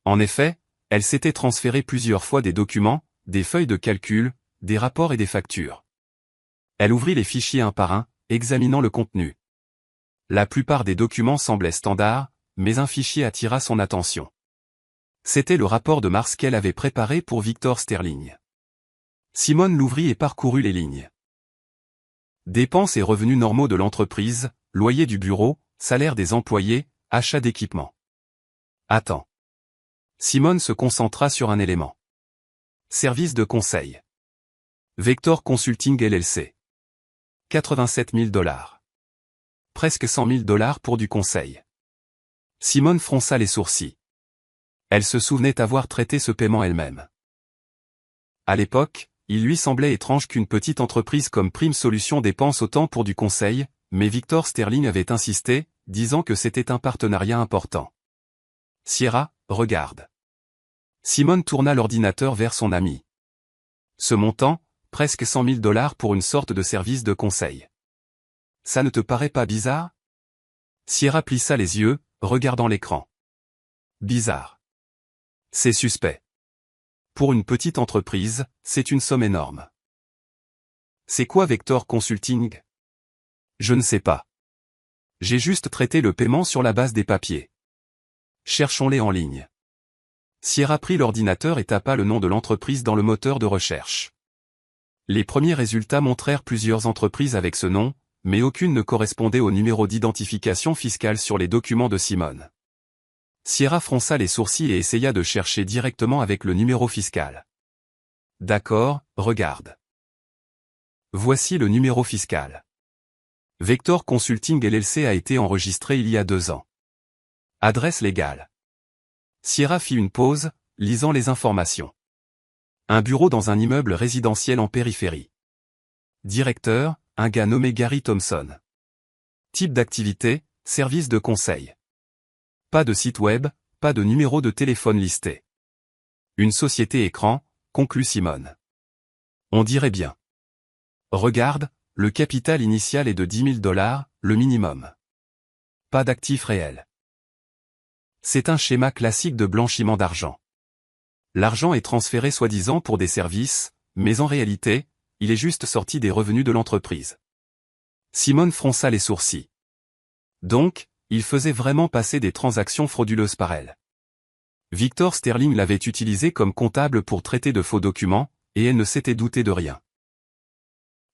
En effet, elle s'était transféré plusieurs fois des documents, des feuilles de calcul, des rapports et des factures. Elle ouvrit les fichiers un par un, examinant le contenu. La plupart des documents semblaient standards, mais un fichier attira son attention. C'était le rapport de mars qu'elle avait préparé pour Victor Sterling. Simone l'ouvrit et parcourut les lignes. Dépenses et revenus normaux de l'entreprise, loyer du bureau, salaire des employés, achat d'équipement. Attends. Simone se concentra sur un élément. Service de conseil. Vector Consulting LLC. 87 000 $. Presque 100 000 $ pour du conseil. Simone fronça les sourcils. Elle se souvenait avoir traité ce paiement elle-même. À l'époque, il lui semblait étrange qu'une petite entreprise comme Prime Solutions dépense autant pour du conseil, mais Victor Sterling avait insisté, disant que c'était un partenariat important. Sierra, regarde. Simone tourna l'ordinateur vers son ami. Ce montant, presque 100 000 $ pour une sorte de service de conseil. Ça ne te paraît pas bizarre ? Sierra plissa les yeux, regardant l'écran. Bizarre. C'est suspect. Pour une petite entreprise, c'est une somme énorme. C'est quoi Vector Consulting ? Je ne sais pas. J'ai juste traité le paiement sur la base des papiers. Cherchons-les en ligne. Sierra prit l'ordinateur et tapa le nom de l'entreprise dans le moteur de recherche. Les premiers résultats montrèrent plusieurs entreprises avec ce nom, mais aucune ne correspondait au numéro d'identification fiscale sur les documents de Simone. Sierra fronça les sourcils et essaya de chercher directement avec le numéro fiscal. D'accord, regarde. Voici le numéro fiscal. Vector Consulting LLC a été enregistré il y a 2 ans. Adresse légale. Sierra fit une pause, lisant les informations. Un bureau dans un immeuble résidentiel en périphérie. Directeur, un gars nommé Gary Thompson. Type d'activité, service de conseil. Pas de site web, pas de numéro de téléphone listé. Une société écran, conclut Simone. On dirait bien. Regarde, le capital initial est de 10 000 $, le minimum. Pas d'actifs réels. C'est un schéma classique de blanchiment d'argent. L'argent est transféré soi-disant pour des services, mais en réalité, il est juste sorti des revenus de l'entreprise. Simone fronça les sourcils. Donc, il faisait vraiment passer des transactions frauduleuses par elle. Victor Sterling l'avait utilisé comme comptable pour traiter de faux documents, et elle ne s'était doutée de rien.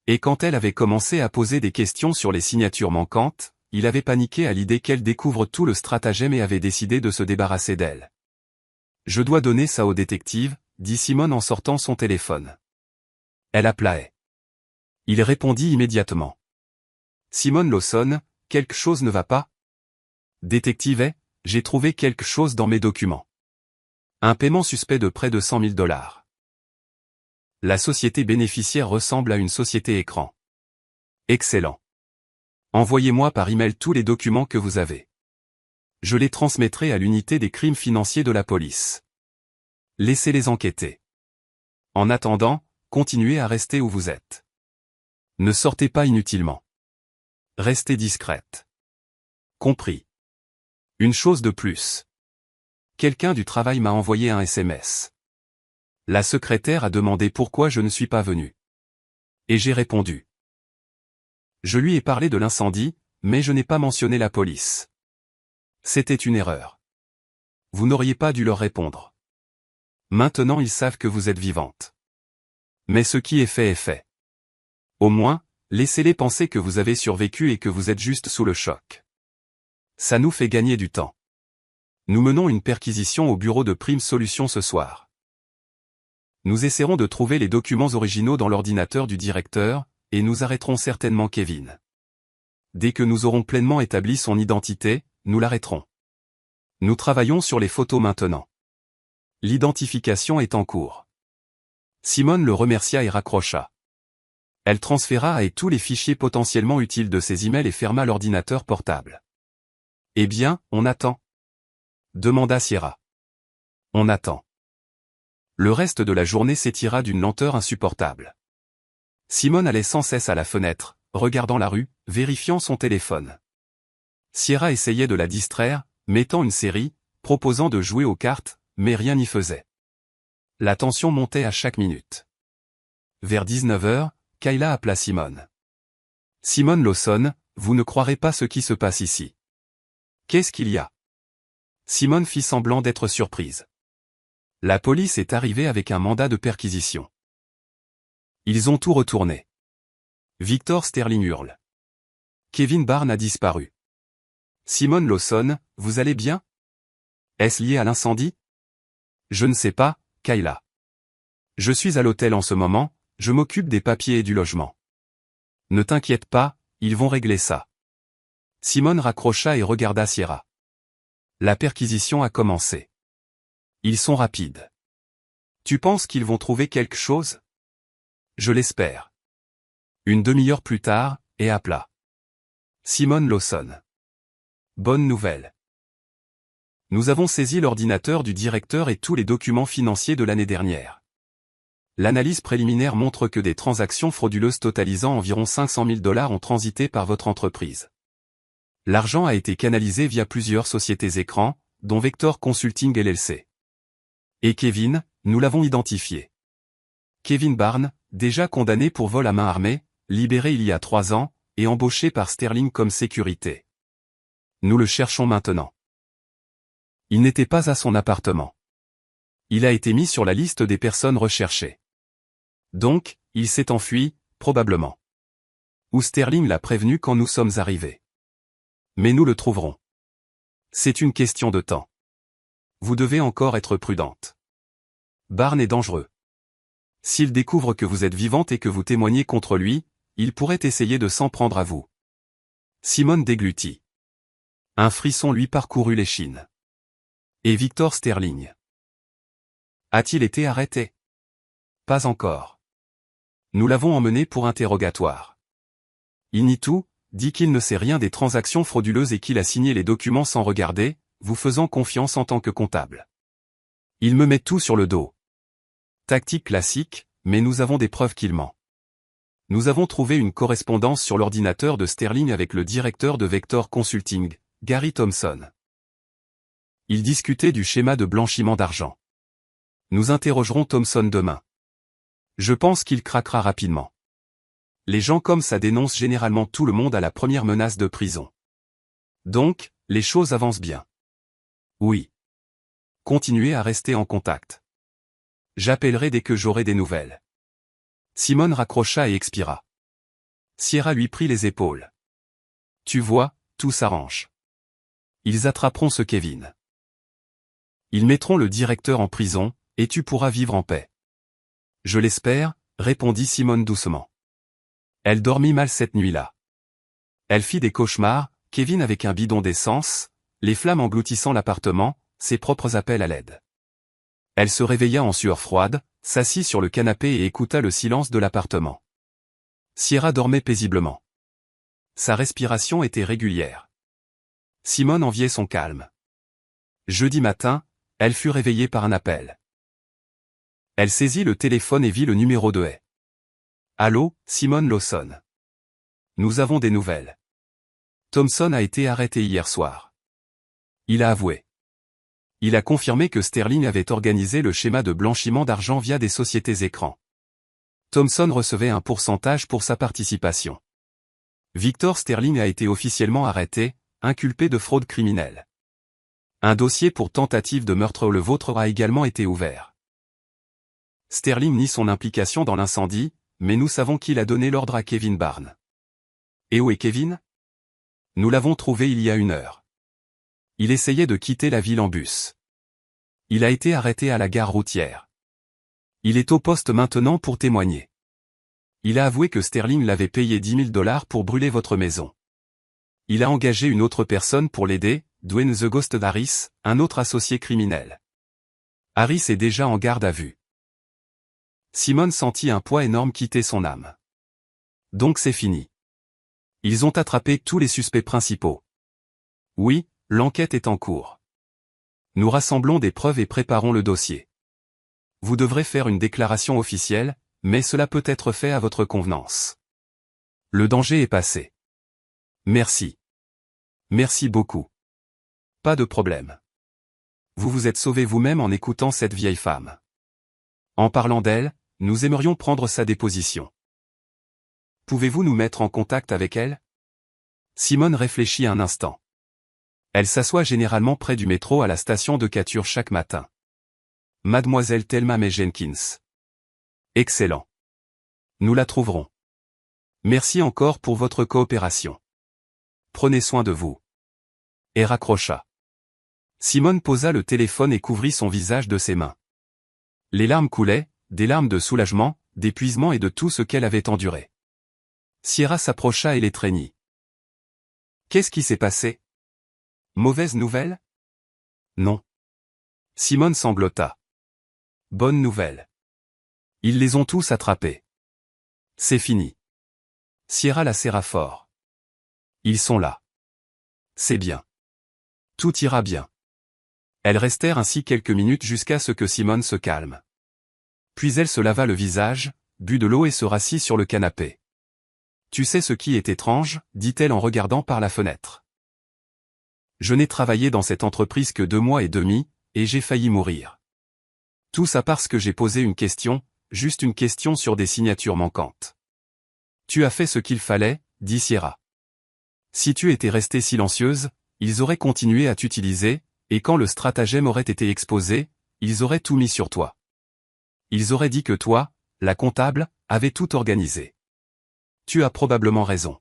Et quand elle avait commencé à poser des questions sur les signatures manquantes, il avait paniqué à l'idée qu'elle découvre tout le stratagème et avait décidé de se débarrasser d'elle. « Je dois donner ça au détective », dit Simone en sortant son téléphone. Elle appelait. Il répondit immédiatement. Simone Lawson, quelque chose ne va pas ? Détective, j'ai trouvé quelque chose dans mes documents. Un paiement suspect de près de 100 000 $. La société bénéficiaire ressemble à une société écran. Excellent. Envoyez-moi par email tous les documents que vous avez. Je les transmettrai à l'unité des crimes financiers de la police. Laissez-les enquêter. En attendant, continuez à rester où vous êtes. Ne sortez pas inutilement. Restez discrète. Compris. Une chose de plus. Quelqu'un du travail m'a envoyé un SMS. La secrétaire a demandé pourquoi je ne suis pas venu. Et j'ai répondu. Je lui ai parlé de l'incendie, mais je n'ai pas mentionné la police. C'était une erreur. Vous n'auriez pas dû leur répondre. Maintenant ils savent que vous êtes vivante. Mais ce qui est fait est fait. Au moins, laissez-les penser que vous avez survécu et que vous êtes juste sous le choc. Ça nous fait gagner du temps. Nous menons une perquisition au bureau de Prime Solutions ce soir. Nous essaierons de trouver les documents originaux dans l'ordinateur du directeur, et nous arrêterons certainement Kevin. Dès que nous aurons pleinement établi son identité, nous l'arrêterons. Nous travaillons sur les photos maintenant. L'identification est en cours. Simone le remercia et raccrocha. Elle transféra à et tous les fichiers potentiellement utiles de ses emails et ferma l'ordinateur portable. Eh bien, on attend. Demanda Sierra. On attend. Le reste de la journée s'étira d'une lenteur insupportable. Simone allait sans cesse à la fenêtre, regardant la rue, vérifiant son téléphone. Sierra essayait de la distraire, mettant une série, proposant de jouer aux cartes, mais rien n'y faisait. La tension montait à chaque minute. Vers 19h, Kayla appela Simone. Simone Lawson, vous ne croirez pas ce qui se passe ici. Qu'est-ce qu'il y a? Simone fit semblant d'être surprise. La police est arrivée avec un mandat de perquisition. Ils ont tout retourné. Victor Sterling hurle. Kevin Barnes a disparu. Simone Lawson, vous allez bien? Est-ce lié à l'incendie? Je ne sais pas, Kayla. Je suis à l'hôtel en ce moment, je m'occupe des papiers et du logement. Ne t'inquiète pas, ils vont régler ça. Simone raccrocha et regarda Sierra. La perquisition a commencé. Ils sont rapides. Tu penses qu'ils vont trouver quelque chose? Je l'espère. Une demi-heure plus tard, et à plat. Simone Lawson. Bonne nouvelle. Nous avons saisi l'ordinateur du directeur et tous les documents financiers de l'année dernière. L'analyse préliminaire montre que des transactions frauduleuses totalisant environ 500 000 $ ont transité par votre entreprise. L'argent a été canalisé via plusieurs sociétés écrans, dont Vector Consulting LLC. Et Kevin, nous l'avons identifié. Kevin Barnes, déjà condamné pour vol à main armée, libéré il y a 3 ans, et embauché par Sterling comme sécurité. Nous le cherchons maintenant. Il n'était pas à son appartement. Il a été mis sur la liste des personnes recherchées. Donc, il s'est enfui, probablement. Ou Sterling l'a prévenu quand nous sommes arrivés. Mais nous le trouverons. C'est une question de temps. Vous devez encore être prudente. Barnes est dangereux. S'il découvre que vous êtes vivante et que vous témoignez contre lui, il pourrait essayer de s'en prendre à vous. Simone déglutit. Un frisson lui parcourut l'échine. Et Victor Sterling? A-t-il été arrêté? Pas encore. Nous l'avons emmené pour interrogatoire. Il nie tout, dit qu'il ne sait rien des transactions frauduleuses et qu'il a signé les documents sans regarder, vous faisant confiance en tant que comptable. Il me met tout sur le dos. Tactique classique, mais nous avons des preuves qu'il ment. Nous avons trouvé une correspondance sur l'ordinateur de Sterling avec le directeur de Vector Consulting, Gary Thompson. Ils discutaient du schéma de blanchiment d'argent. Nous interrogerons Thompson demain. Je pense qu'il craquera rapidement. Les gens comme ça dénoncent généralement tout le monde à la première menace de prison. Donc, les choses avancent bien. Oui. Continuez à rester en contact. J'appellerai dès que j'aurai des nouvelles. Simone raccrocha et expira. Sierra lui prit les épaules. Tu vois, tout s'arrange. Ils attraperont ce Kevin. Ils mettront le directeur en prison, et tu pourras vivre en paix. Je l'espère, répondit Simone doucement. Elle dormit mal cette nuit-là. Elle fit des cauchemars, Kevin avec un bidon d'essence, les flammes engloutissant l'appartement, ses propres appels à l'aide. Elle se réveilla en sueur froide, s'assit sur le canapé et écouta le silence de l'appartement. Sierra dormait paisiblement. Sa respiration était régulière. Simone enviait son calme. Jeudi matin, elle fut réveillée par un appel. Elle saisit le téléphone et vit le numéro de Hay. Allô, Simone Lawson. Nous avons des nouvelles. Thompson a été arrêté hier soir. Il a avoué. Il a confirmé que Sterling avait organisé le schéma de blanchiment d'argent via des sociétés écrans. Thompson recevait un pourcentage pour sa participation. Victor Sterling a été officiellement arrêté, inculpé de fraude criminelle. Un dossier pour tentative de meurtre le vôtre a également été ouvert. Sterling nie son implication dans l'incendie, mais nous savons qu'il a donné l'ordre à Kevin Barnes. Et où est Kevin? Nous l'avons trouvé il y a 1 heure. Il essayait de quitter la ville en bus. Il a été arrêté à la gare routière. Il est au poste maintenant pour témoigner. Il a avoué que Sterling l'avait payé $10 000 pour brûler votre maison. Il a engagé une autre personne pour l'aider, Dwayne The Ghost Harris, un autre associé criminel. Harris est déjà en garde à vue. Simone sentit un poids énorme quitter son âme. Donc c'est fini. Ils ont attrapé tous les suspects principaux. Oui, l'enquête est en cours. Nous rassemblons des preuves et préparons le dossier. Vous devrez faire une déclaration officielle, mais cela peut être fait à votre convenance. Le danger est passé. Merci. Merci beaucoup. Pas de problème. Vous vous êtes sauvé vous-même en écoutant cette vieille femme. En parlant d'elle, nous aimerions prendre sa déposition. Pouvez-vous nous mettre en contact avec elle? Simone réfléchit un instant. Elle s'assoit généralement près du métro à la station de Cature chaque matin. Mademoiselle Thelma May Jenkins. Excellent. Nous la trouverons. Merci encore pour votre coopération. Prenez soin de vous. Et raccrocha. Simone posa le téléphone et couvrit son visage de ses mains. Les larmes coulaient, des larmes de soulagement, d'épuisement et de tout ce qu'elle avait enduré. Sierra s'approcha et l'étreignit. Qu'est-ce qui s'est passé? Mauvaise nouvelle? Non. Simone sanglota. Bonne nouvelle. Ils les ont tous attrapés. C'est fini. Sierra la serra fort. Ils sont là. C'est bien. Tout ira bien. Elles restèrent ainsi quelques minutes jusqu'à ce que Simone se calme. Puis elle se lava le visage, but de l'eau et se rassit sur le canapé. Tu sais ce qui est étrange, dit-elle en regardant par la fenêtre. Je n'ai travaillé dans cette entreprise que 2 mois et demi, et j'ai failli mourir. Tout ça parce que j'ai posé une question, juste une question sur des signatures manquantes. Tu as fait ce qu'il fallait, dit Sierra. Si tu étais restée silencieuse, ils auraient continué à t'utiliser, et quand le stratagème aurait été exposé, ils auraient tout mis sur toi. Ils auraient dit que toi, la comptable, avais tout organisé. Tu as probablement raison.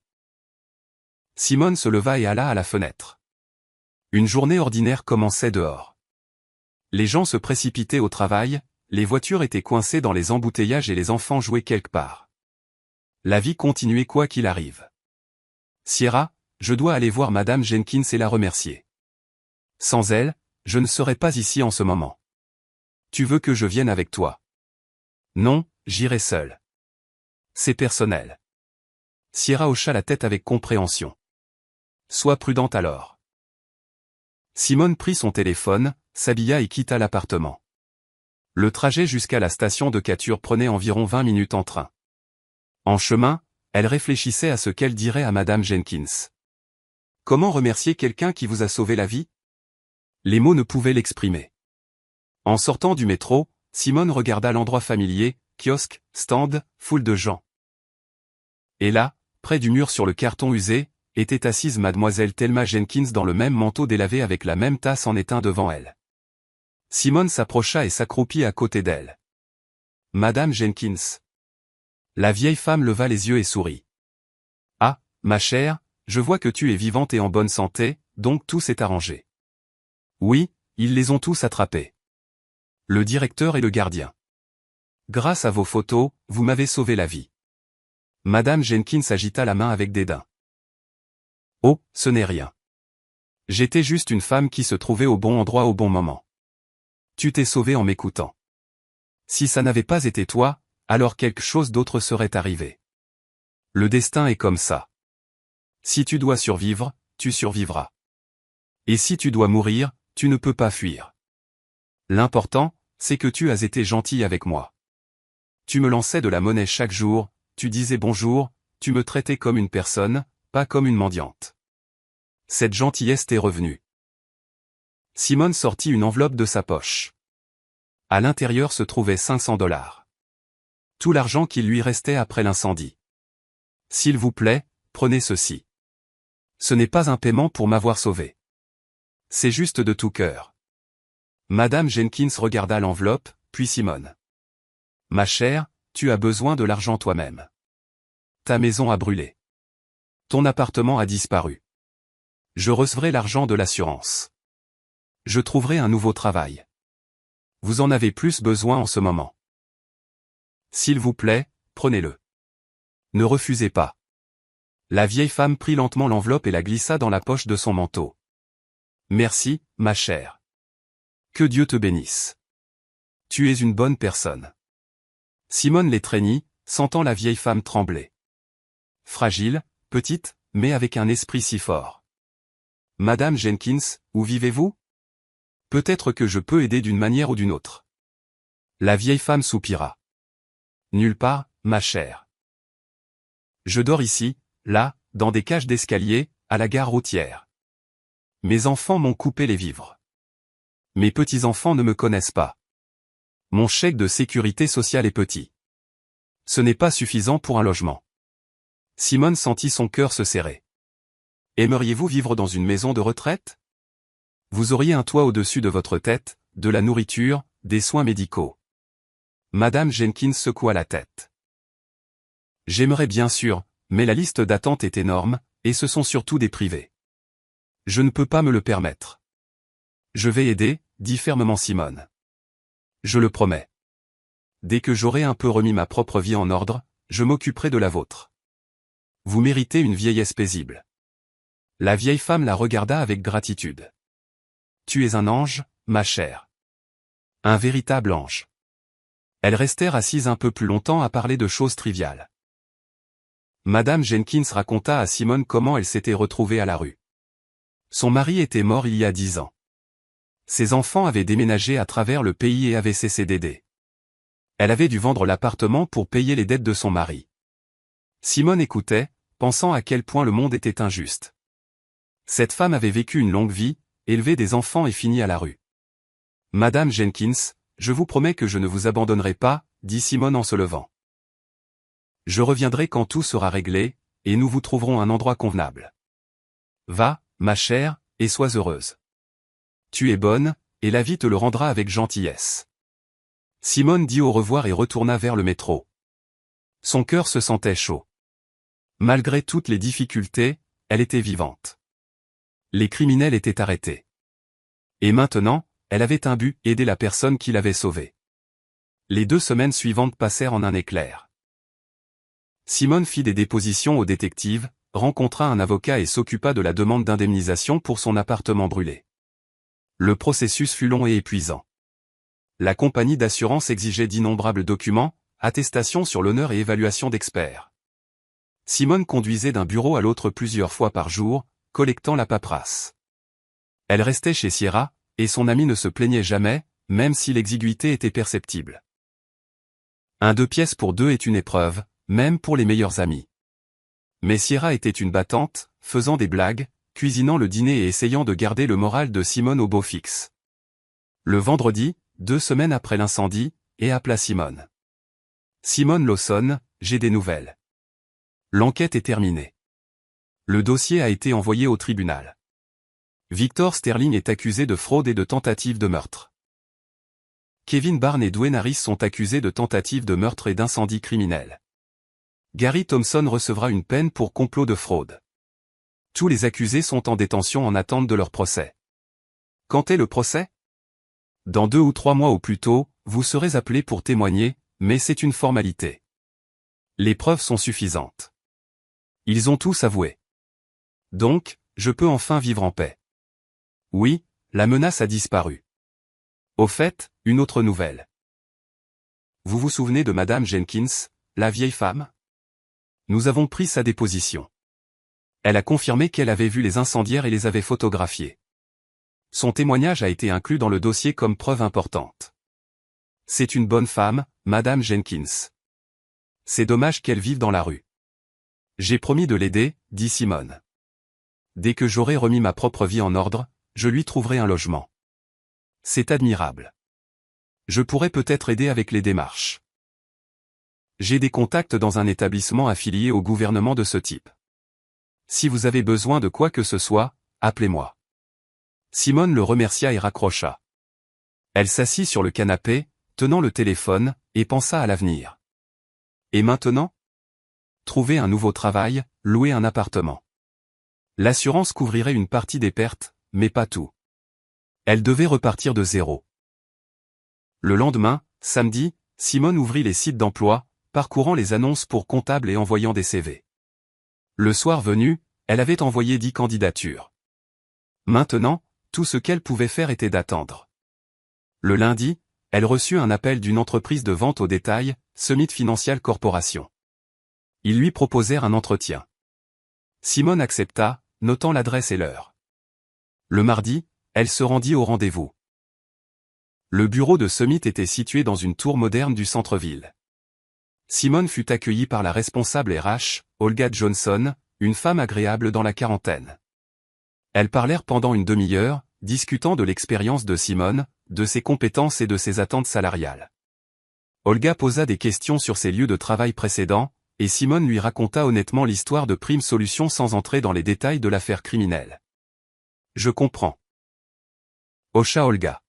Simone se leva et alla à la fenêtre. Une journée ordinaire commençait dehors. Les gens se précipitaient au travail, les voitures étaient coincées dans les embouteillages et les enfants jouaient quelque part. La vie continuait quoi qu'il arrive. Sierra, je dois aller voir Madame Jenkins et la remercier. Sans elle, je ne serais pas ici en ce moment. Tu veux que je vienne avec toi? Non, j'irai seul. C'est personnel. Sierra hocha la tête avec compréhension. Sois prudente alors. Simone prit son téléphone, s'habilla et quitta l'appartement. Le trajet jusqu'à la station de Cature prenait environ 20 minutes en train. En chemin, elle réfléchissait à ce qu'elle dirait à Madame Jenkins. Comment remercier quelqu'un qui vous a sauvé la vie? Les mots ne pouvaient l'exprimer. En sortant du métro, Simone regarda l'endroit familier, kiosque, stand, foule de gens. Et là, près du mur sur le carton usé, était assise Mademoiselle Thelma Jenkins dans le même manteau délavé avec la même tasse en étain devant elle. Simone s'approcha et s'accroupit à côté d'elle. Madame Jenkins. La vieille femme leva les yeux et sourit. Ah, ma chère, je vois que tu es vivante et en bonne santé, donc tout s'est arrangé. Oui, ils les ont tous attrapés. Le directeur et le gardien. Grâce à vos photos, vous m'avez sauvé la vie. Madame Jenkins agita la main avec dédain. Oh, ce n'est rien. J'étais juste une femme qui se trouvait au bon endroit au bon moment. Tu t'es sauvée en m'écoutant. Si ça n'avait pas été toi, alors quelque chose d'autre serait arrivé. Le destin est comme ça. Si tu dois survivre, tu survivras. Et si tu dois mourir, tu ne peux pas fuir. L'important, c'est que tu as été gentil avec moi. Tu me lançais de la monnaie chaque jour, tu disais bonjour, tu me traitais comme une personne, pas comme une mendiante. Cette gentillesse t'est revenue. Simone sortit une enveloppe de sa poche. À l'intérieur se trouvaient $500. Tout l'argent qui lui restait après l'incendie. S'il vous plaît, prenez ceci. Ce n'est pas un paiement pour m'avoir sauvé. C'est juste de tout cœur. Madame Jenkins regarda l'enveloppe, puis Simone. Ma chère, tu as besoin de l'argent toi-même. Ta maison a brûlé. Ton appartement a disparu. Je recevrai l'argent de l'assurance. Je trouverai un nouveau travail. Vous en avez plus besoin en ce moment. S'il vous plaît, prenez-le. Ne refusez pas. La vieille femme prit lentement l'enveloppe et la glissa dans la poche de son manteau. Merci, ma chère. Que Dieu te bénisse. Tu es une bonne personne. Simone l'étreignit, sentant la vieille femme trembler. Fragile, petite, mais avec un esprit si fort. Madame Jenkins, où vivez-vous? Peut-être que je peux aider d'une manière ou d'une autre. La vieille femme soupira. Nulle part, ma chère. Je dors ici, là, dans des cages d'escalier, à la gare routière. Mes enfants m'ont coupé les vivres. Mes petits-enfants ne me connaissent pas. Mon chèque de sécurité sociale est petit. Ce n'est pas suffisant pour un logement. Simone sentit son cœur se serrer. Aimeriez-vous vivre dans une maison de retraite? Vous auriez un toit au-dessus de votre tête, de la nourriture, des soins médicaux. Madame Jenkins secoua la tête. J'aimerais bien sûr, mais la liste d'attente est énorme, et ce sont surtout des privés. Je ne peux pas me le permettre. Je vais aider, dit fermement Simone. Je le promets. Dès que j'aurai un peu remis ma propre vie en ordre, je m'occuperai de la vôtre. Vous méritez une vieillesse paisible. La vieille femme la regarda avec gratitude. Tu es un ange, ma chère. Un véritable ange. Elles restèrent assises un peu plus longtemps à parler de choses triviales. Madame Jenkins raconta à Simone comment elle s'était retrouvée à la rue. Son mari était mort il y a 10 ans. Ses enfants avaient déménagé à travers le pays et avaient cessé d'aider. Elle avait dû vendre l'appartement pour payer les dettes de son mari. Simone écoutait, pensant à quel point le monde était injuste. Cette femme avait vécu une longue vie, élevé des enfants et fini à la rue. Madame Jenkins, je vous promets que je ne vous abandonnerai pas, dit Simone en se levant. Je reviendrai quand tout sera réglé, et nous vous trouverons un endroit convenable. Va, ma chère, et sois heureuse. Tu es bonne, et la vie te le rendra avec gentillesse. Simone dit au revoir et retourna vers le métro. Son cœur se sentait chaud. Malgré toutes les difficultés, elle était vivante. Les criminels étaient arrêtés. Et maintenant, elle avait un but, aider la personne qui l'avait sauvée. Les 2 semaines suivantes passèrent en un éclair. Simone fit des dépositions au détective, rencontra un avocat et s'occupa de la demande d'indemnisation pour son appartement brûlé. Le processus fut long et épuisant. La compagnie d'assurance exigeait d'innombrables documents, attestations sur l'honneur et évaluation d'experts. Simone conduisait d'un bureau à l'autre plusieurs fois par jour, collectant la paperasse. Elle restait chez Sierra, et son amie ne se plaignait jamais, même si l'exiguïté était perceptible. Un 2 pièces pour 2 est une épreuve, même pour les meilleurs amis. Mais Sierra était une battante, faisant des blagues, cuisinant le dîner et essayant de garder le moral de Simone au beau fixe. Le vendredi, 2 semaines après l'incendie, et appela Simone. Simone Lawson, j'ai des nouvelles. L'enquête est terminée. Le dossier a été envoyé au tribunal. Victor Sterling est accusé de fraude et de tentative de meurtre. Kevin Barnes et Dwayne Harris sont accusés de tentative de meurtre et d'incendie criminel. Gary Thompson recevra une peine pour complot de fraude. Tous les accusés sont en détention en attente de leur procès. Quand est le procès? Dans 2 ou 3 mois au plus tôt, vous serez appelés pour témoigner, mais c'est une formalité. Les preuves sont suffisantes. Ils ont tous avoué. Donc, je peux enfin vivre en paix. Oui, la menace a disparu. Au fait, une autre nouvelle. Vous vous souvenez de Madame Jenkins, la vieille femme? Nous avons pris sa déposition. Elle a confirmé qu'elle avait vu les incendiaires et les avait photographiés. Son témoignage a été inclus dans le dossier comme preuve importante. C'est une bonne femme, Madame Jenkins. C'est dommage qu'elle vive dans la rue. J'ai promis de l'aider, dit Simone. Dès que j'aurai remis ma propre vie en ordre, je lui trouverai un logement. C'est admirable. Je pourrais peut-être aider avec les démarches. J'ai des contacts dans un établissement affilié au gouvernement de ce type. Si vous avez besoin de quoi que ce soit, appelez-moi. Simone le remercia et raccrocha. Elle s'assit sur le canapé, tenant le téléphone, et pensa à l'avenir. Et maintenant? Trouver un nouveau travail, louer un appartement. L'assurance couvrirait une partie des pertes, mais pas tout. Elle devait repartir de zéro. Le lendemain, samedi, Simone ouvrit les sites d'emploi, parcourant les annonces pour comptables et envoyant des CV. Le soir venu, elle avait envoyé 10 candidatures. Maintenant, tout ce qu'elle pouvait faire était d'attendre. Le lundi, elle reçut un appel d'une entreprise de vente au détail, Summit Financial Corporation. Ils lui proposèrent un entretien. Simone accepta, notant l'adresse et l'heure. Le mardi, elle se rendit au rendez-vous. Le bureau de Summit était situé dans une tour moderne du centre-ville. Simone fut accueillie par la responsable RH, Olga Johnson, une femme agréable dans la quarantaine. Elles parlèrent pendant une demi-heure, discutant de l'expérience de Simone, de ses compétences et de ses attentes salariales. Olga posa des questions sur ses lieux de travail précédents, et Simone lui raconta honnêtement l'histoire de Prime Solutions sans entrer dans les détails de l'affaire criminelle. Je comprends. Hocha Olga.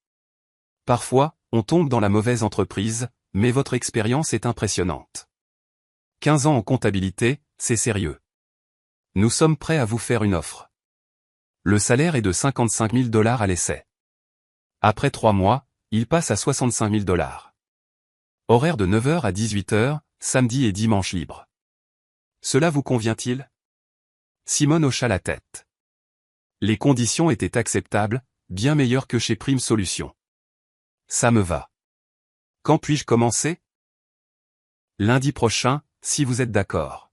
Parfois, on tombe dans la mauvaise entreprise, mais votre expérience est impressionnante. 15 ans en comptabilité, c'est sérieux. Nous sommes prêts à vous faire une offre. Le salaire est de $55 000 à l'essai. Après 3 mois, il passe à $65 000. Horaire de 9 h à 18 h, samedi et dimanche libre. Cela vous convient-il? Simone hocha la tête. Les conditions étaient acceptables, bien meilleures que chez Prime Solutions. Ça me va. Quand puis-je commencer? Lundi prochain, si vous êtes d'accord.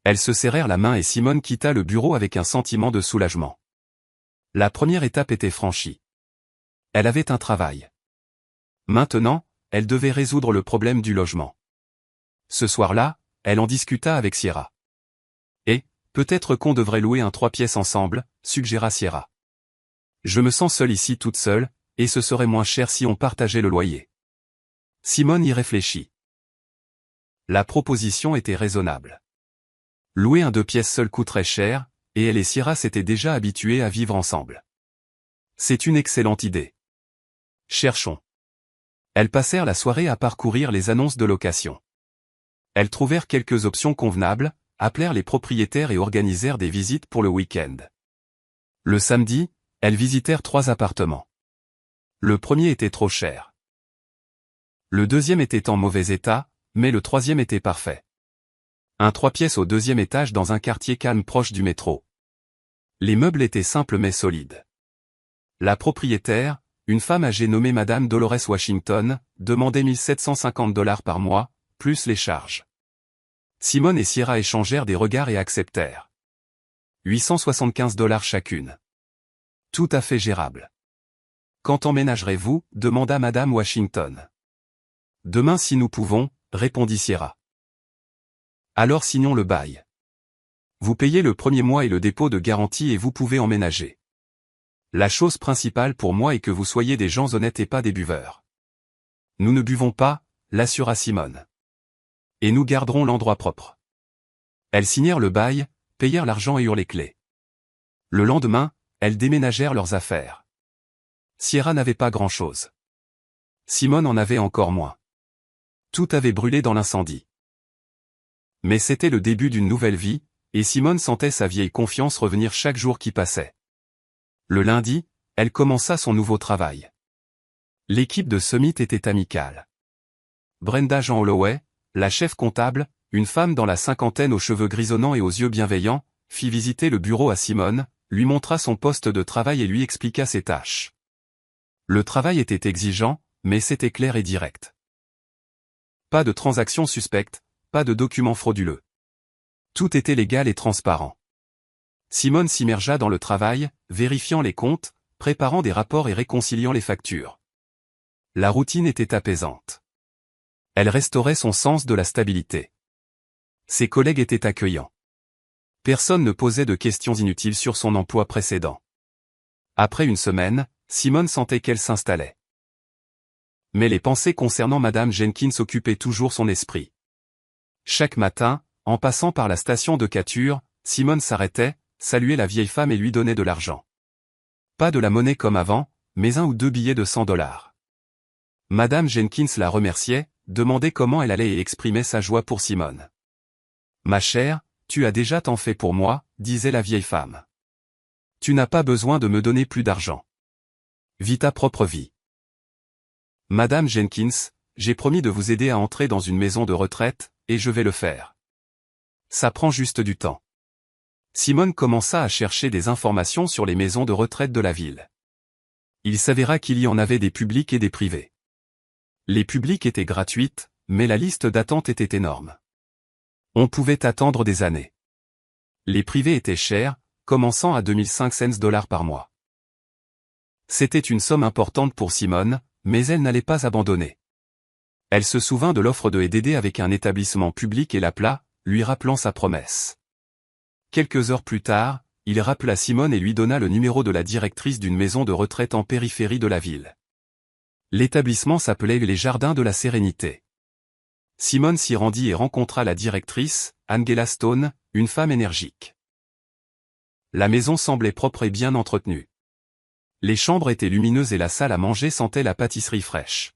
Elles se serrèrent la main et Simone quitta le bureau avec un sentiment de soulagement. La première étape était franchie. Elle avait un travail. Maintenant, elle devait résoudre le problème du logement. Ce soir-là, elle en discuta avec Sierra. Et, peut-être qu'on devrait louer un 3 pièces ensemble, suggéra Sierra. Je me sens seule ici toute seule, et ce serait moins cher si on partageait le loyer. Simone y réfléchit. La proposition était raisonnable. Louer un 2 pièces seul coûterait cher, et elle et Sierra s'étaient déjà habituées à vivre ensemble. C'est une excellente idée. Cherchons. Elles passèrent la soirée à parcourir les annonces de location. Elles trouvèrent quelques options convenables, appelèrent les propriétaires et organisèrent des visites pour le week-end. Le samedi, elles visitèrent 3 appartements. Le premier était trop cher. Le deuxième était en mauvais état, mais le troisième était parfait. Un 3 pièces au 2e étage dans un quartier calme proche du métro. Les meubles étaient simples mais solides. La propriétaire, une femme âgée nommée Madame Dolores Washington, demandait $1 750 par mois, plus les charges. Simone et Sierra échangèrent des regards et acceptèrent. $875 chacune. Tout à fait gérable. Quand emménagerez-vous? Demanda Madame Washington. Demain si nous pouvons, répondit Sierra. Alors signons le bail. Vous payez le premier mois et le dépôt de garantie et vous pouvez emménager. La chose principale pour moi est que vous soyez des gens honnêtes et pas des buveurs. Nous ne buvons pas, l'assura Simone. Et nous garderons l'endroit propre. Elles signèrent le bail, payèrent l'argent et eurent les clés. Le lendemain, elles déménagèrent leurs affaires. Sierra n'avait pas grand-chose. Simone en avait encore moins. Tout avait brûlé dans l'incendie. Mais c'était le début d'une nouvelle vie, et Simone sentait sa vieille confiance revenir chaque jour qui passait. Le lundi, elle commença son nouveau travail. L'équipe de Summit était amicale. Brenda Jean Holloway, la chef comptable, une femme dans la cinquantaine aux cheveux grisonnants et aux yeux bienveillants, fit visiter le bureau à Simone, lui montra son poste de travail et lui expliqua ses tâches. Le travail était exigeant, mais c'était clair et direct. Pas de transactions suspectes, pas de documents frauduleux. Tout était légal et transparent. Simone s'immergea dans le travail, vérifiant les comptes, préparant des rapports et réconciliant les factures. La routine était apaisante. Elle restaurait son sens de la stabilité. Ses collègues étaient accueillants. Personne ne posait de questions inutiles sur son emploi précédent. Après une semaine, Simone sentait qu'elle s'installait. Mais les pensées concernant Madame Jenkins occupaient toujours son esprit. Chaque matin, en passant par la station de Cature, Simone s'arrêtait, saluait la vieille femme et lui donnait de l'argent. Pas de la monnaie comme avant, mais 1 ou 2 billets de $100. Madame Jenkins la remerciait, demandait comment elle allait et exprimait sa joie pour Simone. « Ma chère, tu as déjà tant fait pour moi, disait la vieille femme. Tu n'as pas besoin de me donner plus d'argent. Vis ta propre vie. Madame Jenkins, j'ai promis de vous aider à entrer dans une maison de retraite, et je vais le faire. Ça prend juste du temps. » Simone commença à chercher des informations sur les maisons de retraite de la ville. Il s'avéra qu'il y en avait des publiques et des privées. Les publiques étaient gratuites, mais la liste d'attente était énorme. On pouvait attendre des années. Les privés étaient chers, commençant à 2500 $ par mois. C'était une somme importante pour Simone, mais elle n'allait pas abandonner. Elle se souvint de l'offre de d'aider avec un établissement public et l'appela, lui rappelant sa promesse. Quelques heures plus tard, il rappela Simone et lui donna le numéro de la directrice d'une maison de retraite en périphérie de la ville. L'établissement s'appelait les Jardins de la Sérénité. Simone s'y rendit et rencontra la directrice, Angela Stone, une femme énergique. La maison semblait propre et bien entretenue. Les chambres étaient lumineuses et la salle à manger sentait la pâtisserie fraîche.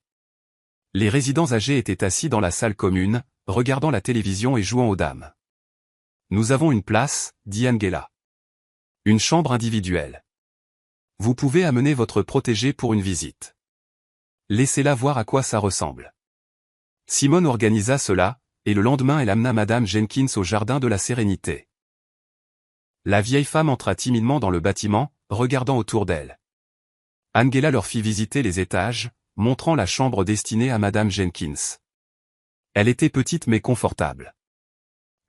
Les résidents âgés étaient assis dans la salle commune, regardant la télévision et jouant aux dames. « Nous avons une place, dit Angela. Une chambre individuelle. Vous pouvez amener votre protégée pour une visite. Laissez-la voir à quoi ça ressemble. » Simone organisa cela, et le lendemain elle amena Madame Jenkins au jardin de la Sérénité. La vieille femme entra timidement dans le bâtiment, regardant autour d'elle. Angela leur fit visiter les étages, montrant la chambre destinée à Madame Jenkins. Elle était petite mais confortable.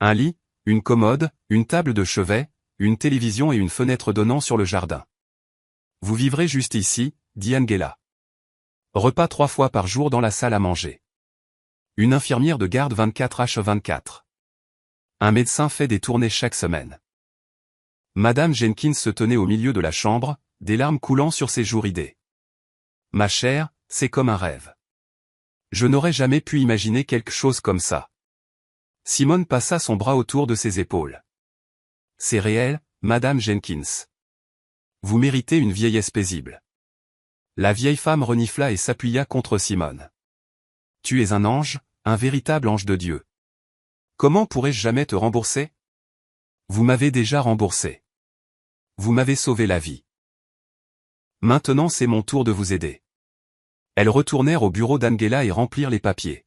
Un lit, une commode, une table de chevet, une télévision et une fenêtre donnant sur le jardin. « Vous vivrez juste ici, dit Angela. Repas 3 fois par jour dans la salle à manger. Une infirmière de garde 24h24. Un médecin fait des tournées chaque semaine. » Madame Jenkins se tenait au milieu de la chambre, des larmes coulant sur ses joues ridées. « Ma chère, c'est comme un rêve. Je n'aurais jamais pu imaginer quelque chose comme ça. » Simone passa son bras autour de ses épaules. « C'est réel, Madame Jenkins. Vous méritez une vieillesse paisible. » La vieille femme renifla et s'appuya contre Simone. « Tu es un ange, un véritable ange de Dieu. Comment pourrais-je jamais te rembourser? Vous m'avez déjà remboursé. Vous m'avez sauvé la vie. Maintenant c'est mon tour de vous aider. » Elles retournèrent au bureau d'Angela et remplirent les papiers.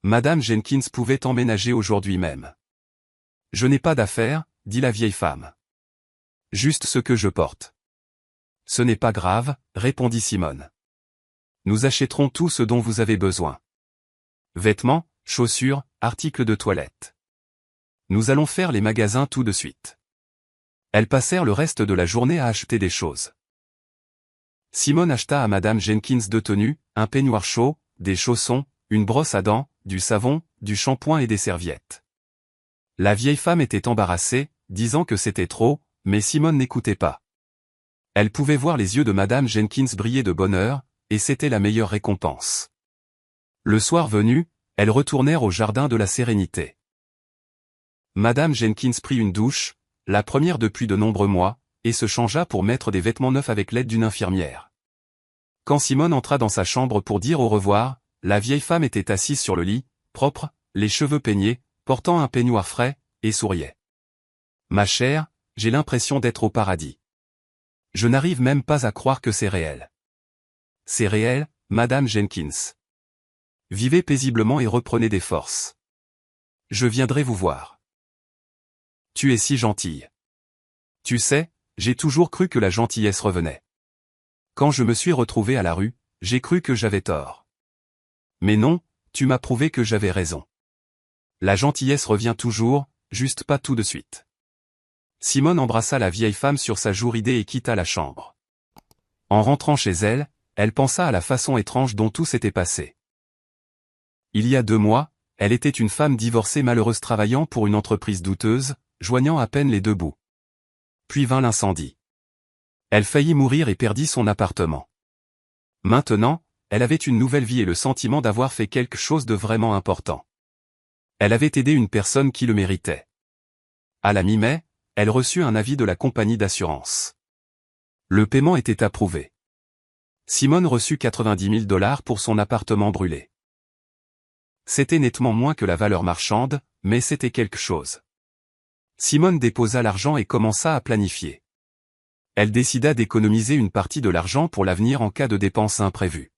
Madame Jenkins pouvait emménager aujourd'hui même. « Je n'ai pas d'affaires, dit la vieille femme. Juste ce que je porte. »« Ce n'est pas grave, répondit Simone. Nous achèterons tout ce dont vous avez besoin. Vêtements, chaussures, articles de toilette. Nous allons faire les magasins tout de suite. » Elles passèrent le reste de la journée à acheter des choses. Simone acheta à Madame Jenkins 2 tenues, un peignoir chaud, des chaussons, une brosse à dents, du savon, du shampoing et des serviettes. La vieille femme était embarrassée, disant que c'était trop, mais Simone n'écoutait pas. Elle pouvait voir les yeux de Madame Jenkins briller de bonheur, et c'était la meilleure récompense. Le soir venu, elles retournèrent au jardin de la Sérénité. Madame Jenkins prit une douche, la première depuis de nombreux mois, et se changea pour mettre des vêtements neufs avec l'aide d'une infirmière. Quand Simone entra dans sa chambre pour dire au revoir, la vieille femme était assise sur le lit, propre, les cheveux peignés, portant un peignoir frais, et souriait. « Ma chère, j'ai l'impression d'être au paradis. Je n'arrive même pas à croire que c'est réel. »« C'est réel, Madame Jenkins. Vivez paisiblement et reprenez des forces. Je viendrai vous voir. Tu es si gentille. Tu sais, j'ai toujours cru que la gentillesse revenait. Quand je me suis retrouvée à la rue, j'ai cru que j'avais tort. Mais non, tu m'as prouvé que j'avais raison. La gentillesse revient toujours, juste pas tout de suite. » Simone embrassa la vieille femme sur sa joue ridée et quitta la chambre. En rentrant chez elle, elle pensa à la façon étrange dont tout s'était passé. Il y a 2 mois, elle était une femme divorcée malheureuse travaillant pour une entreprise douteuse, joignant à peine les 2 bouts. Puis vint l'incendie. Elle faillit mourir et perdit son appartement. Maintenant, elle avait une nouvelle vie et le sentiment d'avoir fait quelque chose de vraiment important. Elle avait aidé une personne qui le méritait. À la mi-mai, elle reçut un avis de la compagnie d'assurance. Le paiement était approuvé. Simone reçut 90 000 $ pour son appartement brûlé. C'était nettement moins que la valeur marchande, mais c'était quelque chose. Simone déposa l'argent et commença à planifier. Elle décida d'économiser une partie de l'argent pour l'avenir en cas de dépenses imprévues.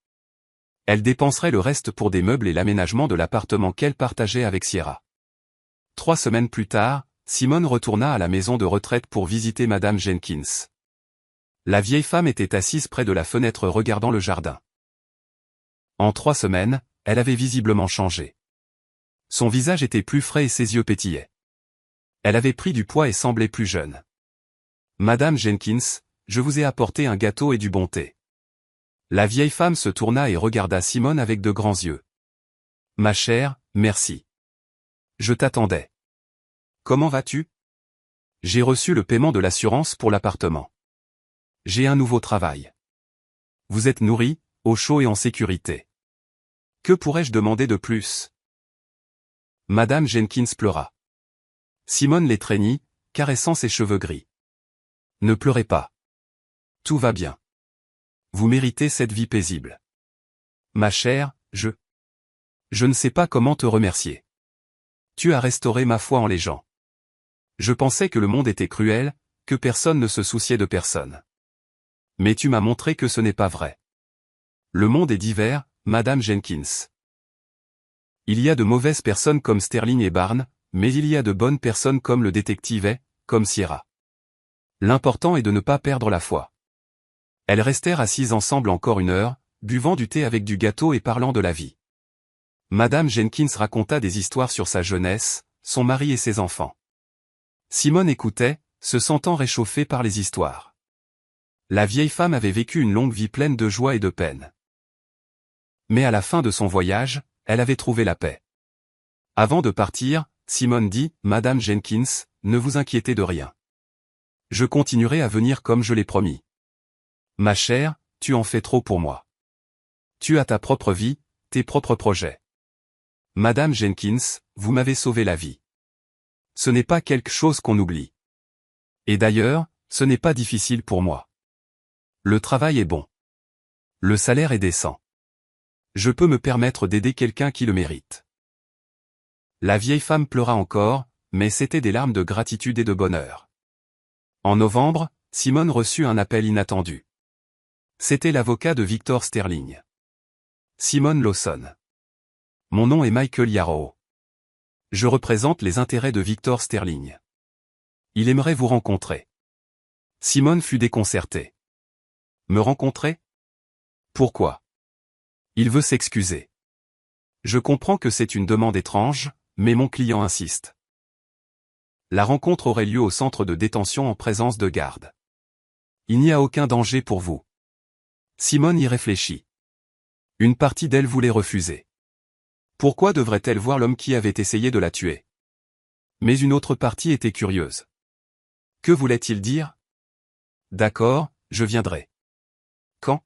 Elle dépenserait le reste pour des meubles et l'aménagement de l'appartement qu'elle partageait avec Sierra. 3 semaines plus tard, Simone retourna à la maison de retraite pour visiter Madame Jenkins. La vieille femme était assise près de la fenêtre regardant le jardin. En 3 semaines, elle avait visiblement changé. Son visage était plus frais et ses yeux pétillaient. Elle avait pris du poids et semblait plus jeune. « Madame Jenkins, je vous ai apporté un gâteau et du bon thé. » La vieille femme se tourna et regarda Simone avec de grands yeux. « Ma chère, merci. Je t'attendais. Comment vas-tu? J'ai reçu le paiement de l'assurance pour l'appartement. J'ai un nouveau travail. Vous êtes nourrie, au chaud et en sécurité. Que pourrais-je demander de plus? » Madame Jenkins pleura. Simone l'étreignit, caressant ses cheveux gris. « Ne pleurez pas. Tout va bien. Vous méritez cette vie paisible. Ma chère, je ne sais pas comment te remercier. Tu as restauré ma foi en les gens. Je pensais que le monde était cruel, que personne ne se souciait de personne. Mais tu m'as montré que ce n'est pas vrai. Le monde est divers, Madame Jenkins. Il y a de mauvaises personnes comme Sterling et Barnes, mais il y a de bonnes personnes comme le détective et, comme Sierra. L'important est de ne pas perdre la foi. » Elles restèrent assises ensemble encore 1 heure, buvant du thé avec du gâteau et parlant de la vie. Madame Jenkins raconta des histoires sur sa jeunesse, son mari et ses enfants. Simone écoutait, se sentant réchauffée par les histoires. La vieille femme avait vécu une longue vie pleine de joie et de peine. Mais à la fin de son voyage, elle avait trouvé la paix. Avant de partir, Simone dit, « Madame Jenkins, ne vous inquiétez de rien. Je continuerai à venir comme je l'ai promis. Ma chère, tu en fais trop pour moi. Tu as ta propre vie, tes propres projets. Madame Jenkins, vous m'avez sauvé la vie. Ce n'est pas quelque chose qu'on oublie. Et d'ailleurs, ce n'est pas difficile pour moi. Le travail est bon. Le salaire est décent. Je peux me permettre d'aider quelqu'un qui le mérite. » La vieille femme pleura encore, mais c'était des larmes de gratitude et de bonheur. En novembre, Simone reçut un appel inattendu. C'était l'avocat de Victor Sterling. « Simone Lawson. Mon nom est Michael Yarrow. Je représente les intérêts de Victor Sterling. Il aimerait vous rencontrer. » Simone fut déconcertée. « Me rencontrer? Pourquoi? Il veut s'excuser. Je comprends que c'est une demande étrange, mais mon client insiste. La rencontre aurait lieu au centre de détention en présence de garde. Il n'y a aucun danger pour vous. » Simone y réfléchit. Une partie d'elle voulait refuser. Pourquoi devrait-elle voir l'homme qui avait essayé de la tuer? Mais une autre partie était curieuse. Que voulait-il dire? D'accord, je viendrai. Quand?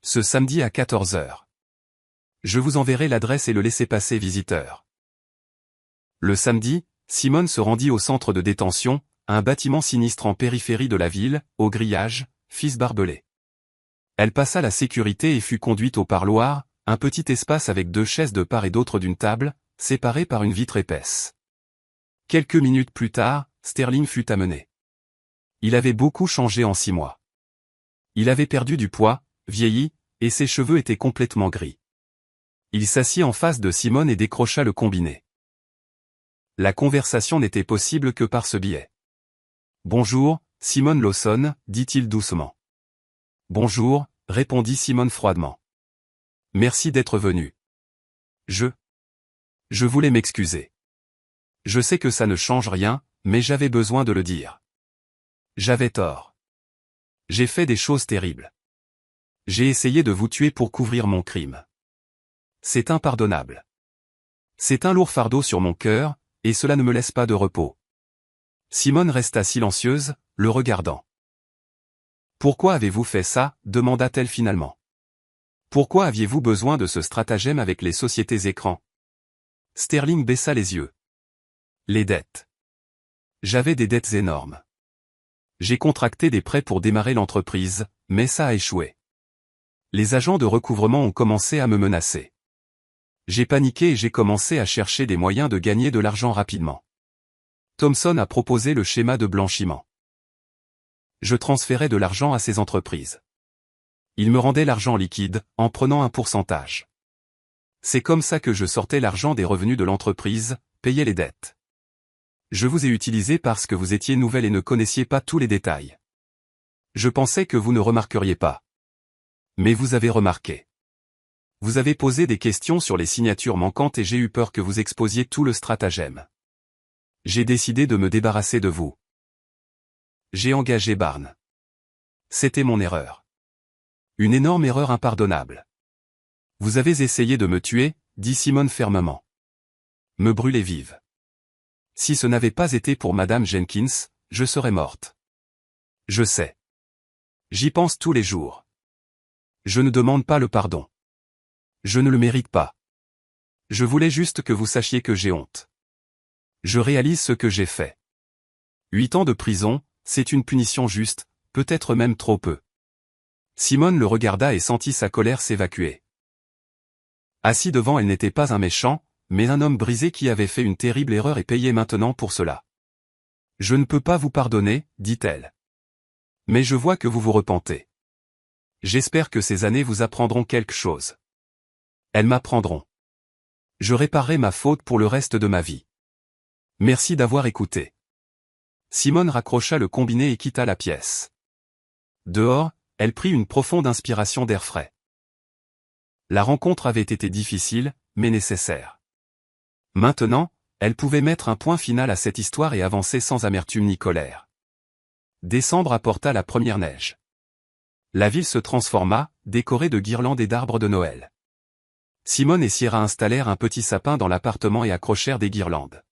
Ce samedi à 14 h. Je vous enverrai l'adresse et le laissez-passer visiteur. Le samedi, Simone se rendit au centre de détention, un bâtiment sinistre en périphérie de la ville, au grillage, fils barbelé. Elle passa la sécurité et fut conduite au parloir, un petit espace avec 2 chaises de part et d'autre d'une table, séparées par une vitre épaisse. Quelques minutes plus tard, Sterling fut amené. Il avait beaucoup changé en 6 mois. Il avait perdu du poids, vieilli, et ses cheveux étaient complètement gris. Il s'assit en face de Simone et décrocha le combiné. La conversation n'était possible que par ce biais. « Bonjour, Simone Lawson, dit-il doucement. « Bonjour, répondit Simone froidement. Merci d'être venu. Je voulais m'excuser. Je sais que ça ne change rien, mais j'avais besoin de le dire. J'avais tort. J'ai fait des choses terribles. J'ai essayé de vous tuer pour couvrir mon crime. C'est impardonnable. C'est un lourd fardeau sur mon cœur, et cela ne me laisse pas de repos. » Simone resta silencieuse, le regardant. « Pourquoi avez-vous fait ça ?» demanda-t-elle finalement. « Pourquoi aviez-vous besoin de ce stratagème avec les sociétés écrans ?» Sterling baissa les yeux. « Les dettes. J'avais des dettes énormes. J'ai contracté des prêts pour démarrer l'entreprise, mais ça a échoué. Les agents de recouvrement ont commencé à me menacer. J'ai paniqué et j'ai commencé à chercher des moyens de gagner de l'argent rapidement. Thomson a proposé le schéma de blanchiment. Je transférais de l'argent à ces entreprises. Ils me rendaient l'argent liquide, en prenant un pourcentage. C'est comme ça que je sortais l'argent des revenus de l'entreprise, payais les dettes. Je vous ai utilisé parce que vous étiez nouvelle et ne connaissiez pas tous les détails. Je pensais que vous ne remarqueriez pas. Mais vous avez remarqué. Vous avez posé des questions sur les signatures manquantes et j'ai eu peur que vous exposiez tout le stratagème. J'ai décidé de me débarrasser de vous. J'ai engagé Barnes. C'était mon erreur. Une énorme erreur impardonnable. Vous avez essayé de me tuer, dit Simone fermement. Me brûler vive. Si ce n'avait pas été pour Madame Jenkins, je serais morte. Je sais. J'y pense tous les jours. Je ne demande pas le pardon. Je ne le mérite pas. Je voulais juste que vous sachiez que j'ai honte. Je réalise ce que j'ai fait. 8 ans de prison, c'est une punition juste, peut-être même trop peu. Simone le regarda et sentit sa colère s'évacuer. Assis devant elle n'était pas un méchant, mais un homme brisé qui avait fait une terrible erreur et payait maintenant pour cela. Je ne peux pas vous pardonner, dit-elle. Mais je vois que vous vous repentez. J'espère que ces années vous apprendront quelque chose. Elles m'apprendront. Je réparerai ma faute pour le reste de ma vie. Merci d'avoir écouté. Simone raccrocha le combiné et quitta la pièce. Dehors, elle prit une profonde inspiration d'air frais. La rencontre avait été difficile, mais nécessaire. Maintenant, elle pouvait mettre un point final à cette histoire et avancer sans amertume ni colère. Décembre apporta la première neige. La ville se transforma, décorée de guirlandes et d'arbres de Noël. Simone et Sierra installèrent un petit sapin dans l'appartement et accrochèrent des guirlandes.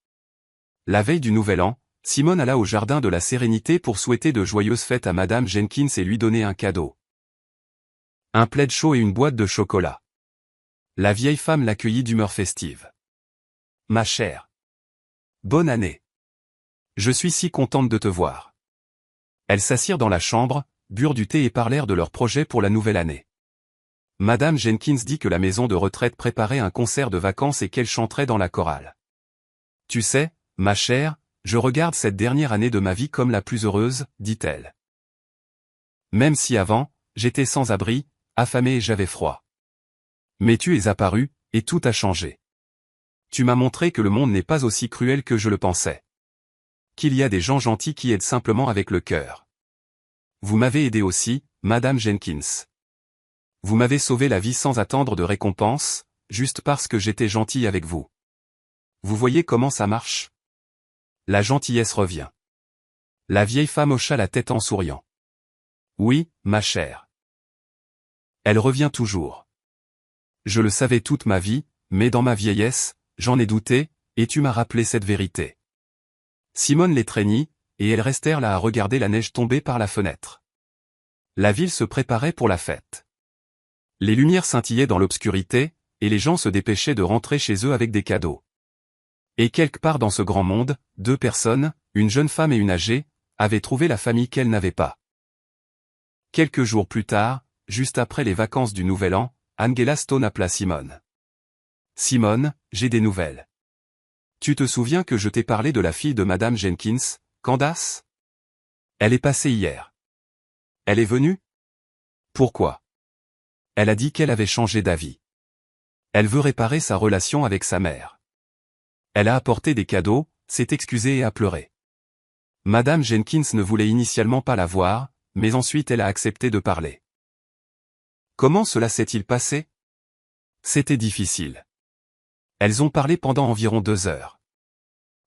La veille du Nouvel An, Simone alla au jardin de la Sérénité pour souhaiter de joyeuses fêtes à Madame Jenkins et lui donner un cadeau. Un plaid chaud et une boîte de chocolat. La vieille femme l'accueillit d'humeur festive. « Ma chère. Bonne année. Je suis si contente de te voir. » Elles s'assirent dans la chambre, burent du thé et parlèrent de leurs projets pour la nouvelle année. Madame Jenkins dit que la maison de retraite préparait un concert de vacances et qu'elle chanterait dans la chorale. « Tu sais, ma chère, je regarde cette dernière année de ma vie comme la plus heureuse, dit-elle. Même si avant, j'étais sans abri, affamée et j'avais froid. Mais tu es apparu, et tout a changé. Tu m'as montré que le monde n'est pas aussi cruel que je le pensais. Qu'il y a des gens gentils qui aident simplement avec le cœur. Vous m'avez aidé aussi, Madame Jenkins. Vous m'avez sauvé la vie sans attendre de récompense, juste parce que j'étais gentil avec vous. Vous voyez comment ça marche? La gentillesse revient. La vieille femme hocha la tête en souriant. Oui, ma chère. Elle revient toujours. Je le savais toute ma vie, mais dans ma vieillesse, j'en ai douté, et tu m'as rappelé cette vérité. Simone l'étreignit, et elles restèrent là à regarder la neige tomber par la fenêtre. La ville se préparait pour la fête. Les lumières scintillaient dans l'obscurité, et les gens se dépêchaient de rentrer chez eux avec des cadeaux. Et quelque part dans ce grand monde, 2 personnes, une jeune femme et une âgée, avaient trouvé la famille qu'elles n'avaient pas. Quelques jours plus tard, juste après les vacances du Nouvel An, Angela Stone appela Simone. « Simone, j'ai des nouvelles. Tu te souviens que je t'ai parlé de la fille de Madame Jenkins, Candace? Elle est passée hier. Elle est venue? Pourquoi? Elle a dit qu'elle avait changé d'avis. Elle veut réparer sa relation avec sa mère. Elle a apporté des cadeaux, s'est excusée et a pleuré. Madame Jenkins ne voulait initialement pas la voir, mais ensuite elle a accepté de parler. Comment cela s'est-il passé? C'était difficile. Elles ont parlé pendant environ 2 heures.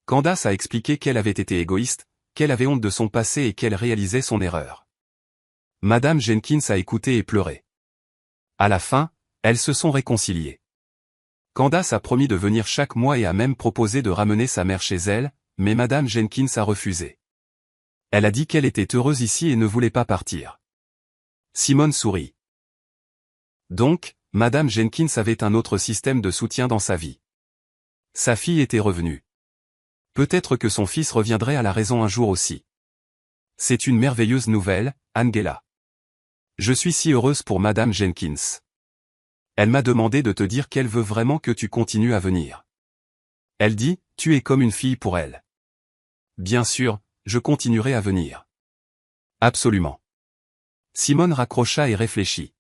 Candace a expliqué qu'elle avait été égoïste, qu'elle avait honte de son passé et qu'elle réalisait son erreur. Madame Jenkins a écouté et pleuré. À la fin, elles se sont réconciliées. Candace a promis de venir chaque mois et a même proposé de ramener sa mère chez elle, mais Madame Jenkins a refusé. Elle a dit qu'elle était heureuse ici et ne voulait pas partir. Simone sourit. Donc, Madame Jenkins avait un autre système de soutien dans sa vie. Sa fille était revenue. Peut-être que son fils reviendrait à la raison un jour aussi. C'est une merveilleuse nouvelle, Angela. Je suis si heureuse pour Madame Jenkins. Elle m'a demandé de te dire qu'elle veut vraiment que tu continues à venir. Elle dit, tu es comme une fille pour elle. Bien sûr, je continuerai à venir. Absolument. Simone raccrocha et réfléchit.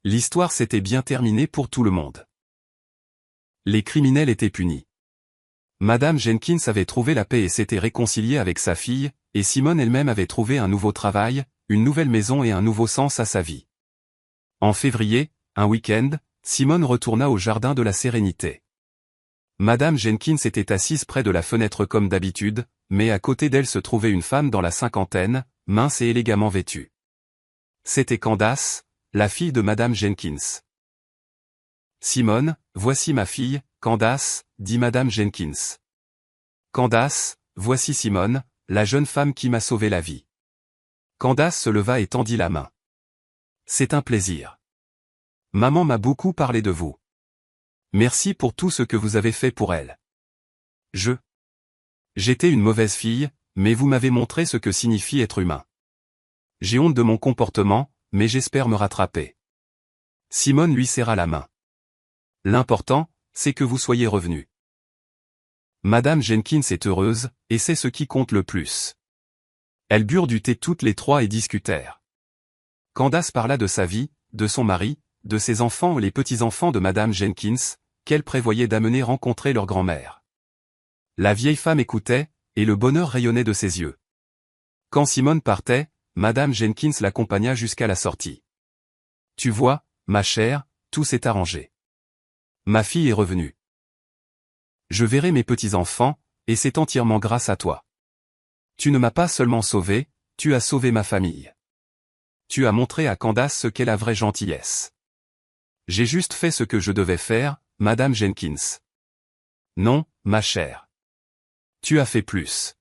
L'histoire s'était bien terminée pour tout le monde. Les criminels étaient punis. Madame Jenkins avait trouvé la paix et s'était réconciliée avec sa fille, et Simone elle-même avait trouvé un nouveau travail, une nouvelle maison et un nouveau sens à sa vie. En février, un week-end, Simone retourna au jardin de la Sérénité. Madame Jenkins était assise près de la fenêtre comme d'habitude, mais à côté d'elle se trouvait une femme dans la cinquantaine, mince et élégamment vêtue. C'était Candace, la fille de Madame Jenkins. Simone, voici ma fille, Candace, dit Madame Jenkins. Candace, voici Simone, la jeune femme qui m'a sauvé la vie. Candace se leva et tendit la main. C'est un plaisir. Maman m'a beaucoup parlé de vous. Merci pour tout ce que vous avez fait pour elle. J'étais une mauvaise fille, mais vous m'avez montré ce que signifie être humain. J'ai honte de mon comportement, mais j'espère me rattraper. Simone lui serra la main. L'important, c'est que vous soyez revenus. Madame Jenkins est heureuse, et c'est ce qui compte le plus. Elles burent du thé toutes les trois et discutèrent. Candace parla de sa vie, de son mari, de ses enfants et les petits-enfants de Madame Jenkins, qu'elle prévoyait d'amener rencontrer leur grand-mère. La vieille femme écoutait, et le bonheur rayonnait de ses yeux. Quand Simone partait, Madame Jenkins l'accompagna jusqu'à la sortie. Tu vois, ma chère, tout s'est arrangé. Ma fille est revenue. Je verrai mes petits-enfants, et c'est entièrement grâce à toi. Tu ne m'as pas seulement sauvé, tu as sauvé ma famille. Tu as montré à Candace ce qu'est la vraie gentillesse. J'ai juste fait ce que je devais faire, Madame Jenkins. Non, ma chère. Tu as fait plus.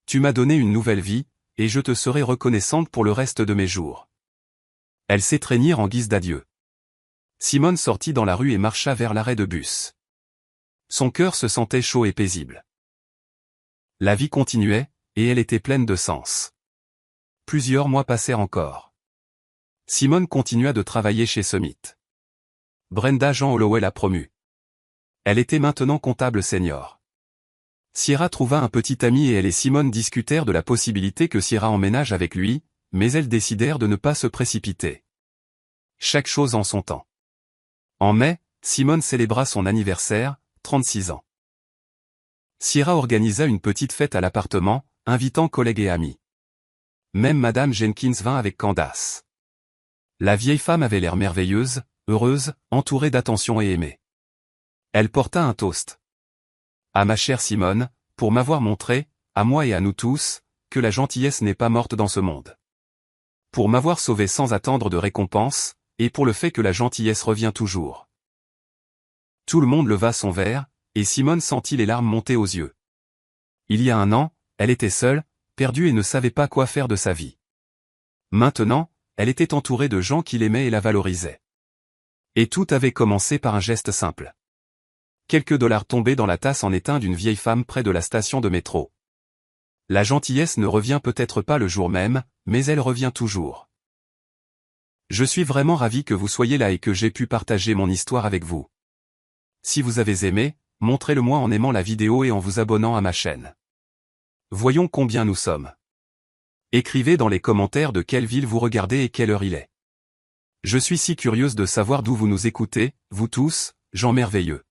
Tu m'as donné une nouvelle vie, et je te serai reconnaissante pour le reste de mes jours. Elles s'étreignirent en guise d'adieu. Simone sortit dans la rue et marcha vers l'arrêt de bus. Son cœur se sentait chaud et paisible. La vie continuait, et elle était pleine de sens. Plusieurs mois passèrent encore. Simone continua de travailler chez Summit. Brenda Jean Holloway l'a promue. Elle était maintenant comptable senior. Sierra trouva un petit ami et elle et Simone discutèrent de la possibilité que Sierra emménage avec lui, mais elles décidèrent de ne pas se précipiter. Chaque chose en son temps. En mai, Simone célébra son anniversaire, 36 ans. Sierra organisa une petite fête à l'appartement, invitant collègues et amis. Même Madame Jenkins vint avec Candace. La vieille femme avait l'air merveilleuse, heureuse, entourée d'attention et aimée. Elle porta un toast. À ma chère Simone, pour m'avoir montré, à moi et à nous tous, que la gentillesse n'est pas morte dans ce monde. Pour m'avoir sauvé sans attendre de récompense, et pour le fait que la gentillesse revient toujours. Tout le monde leva son verre, et Simone sentit les larmes monter aux yeux. Il y a un an, elle était seule, perdue et ne savait pas quoi faire de sa vie. Maintenant, elle était entourée de gens qui l'aimaient et la valorisaient. Et tout avait commencé par un geste simple. Quelques dollars tombés dans la tasse en étain d'une vieille femme près de la station de métro. La gentillesse ne revient peut-être pas le jour même, mais elle revient toujours. Je suis vraiment ravi que vous soyez là et que j'ai pu partager mon histoire avec vous. Si vous avez aimé, montrez-le-moi en aimant la vidéo et en vous abonnant à ma chaîne. Voyons combien nous sommes. Écrivez dans les commentaires de quelle ville vous regardez et quelle heure il est. Je suis si curieuse de savoir d'où vous nous écoutez, vous tous, gens merveilleux.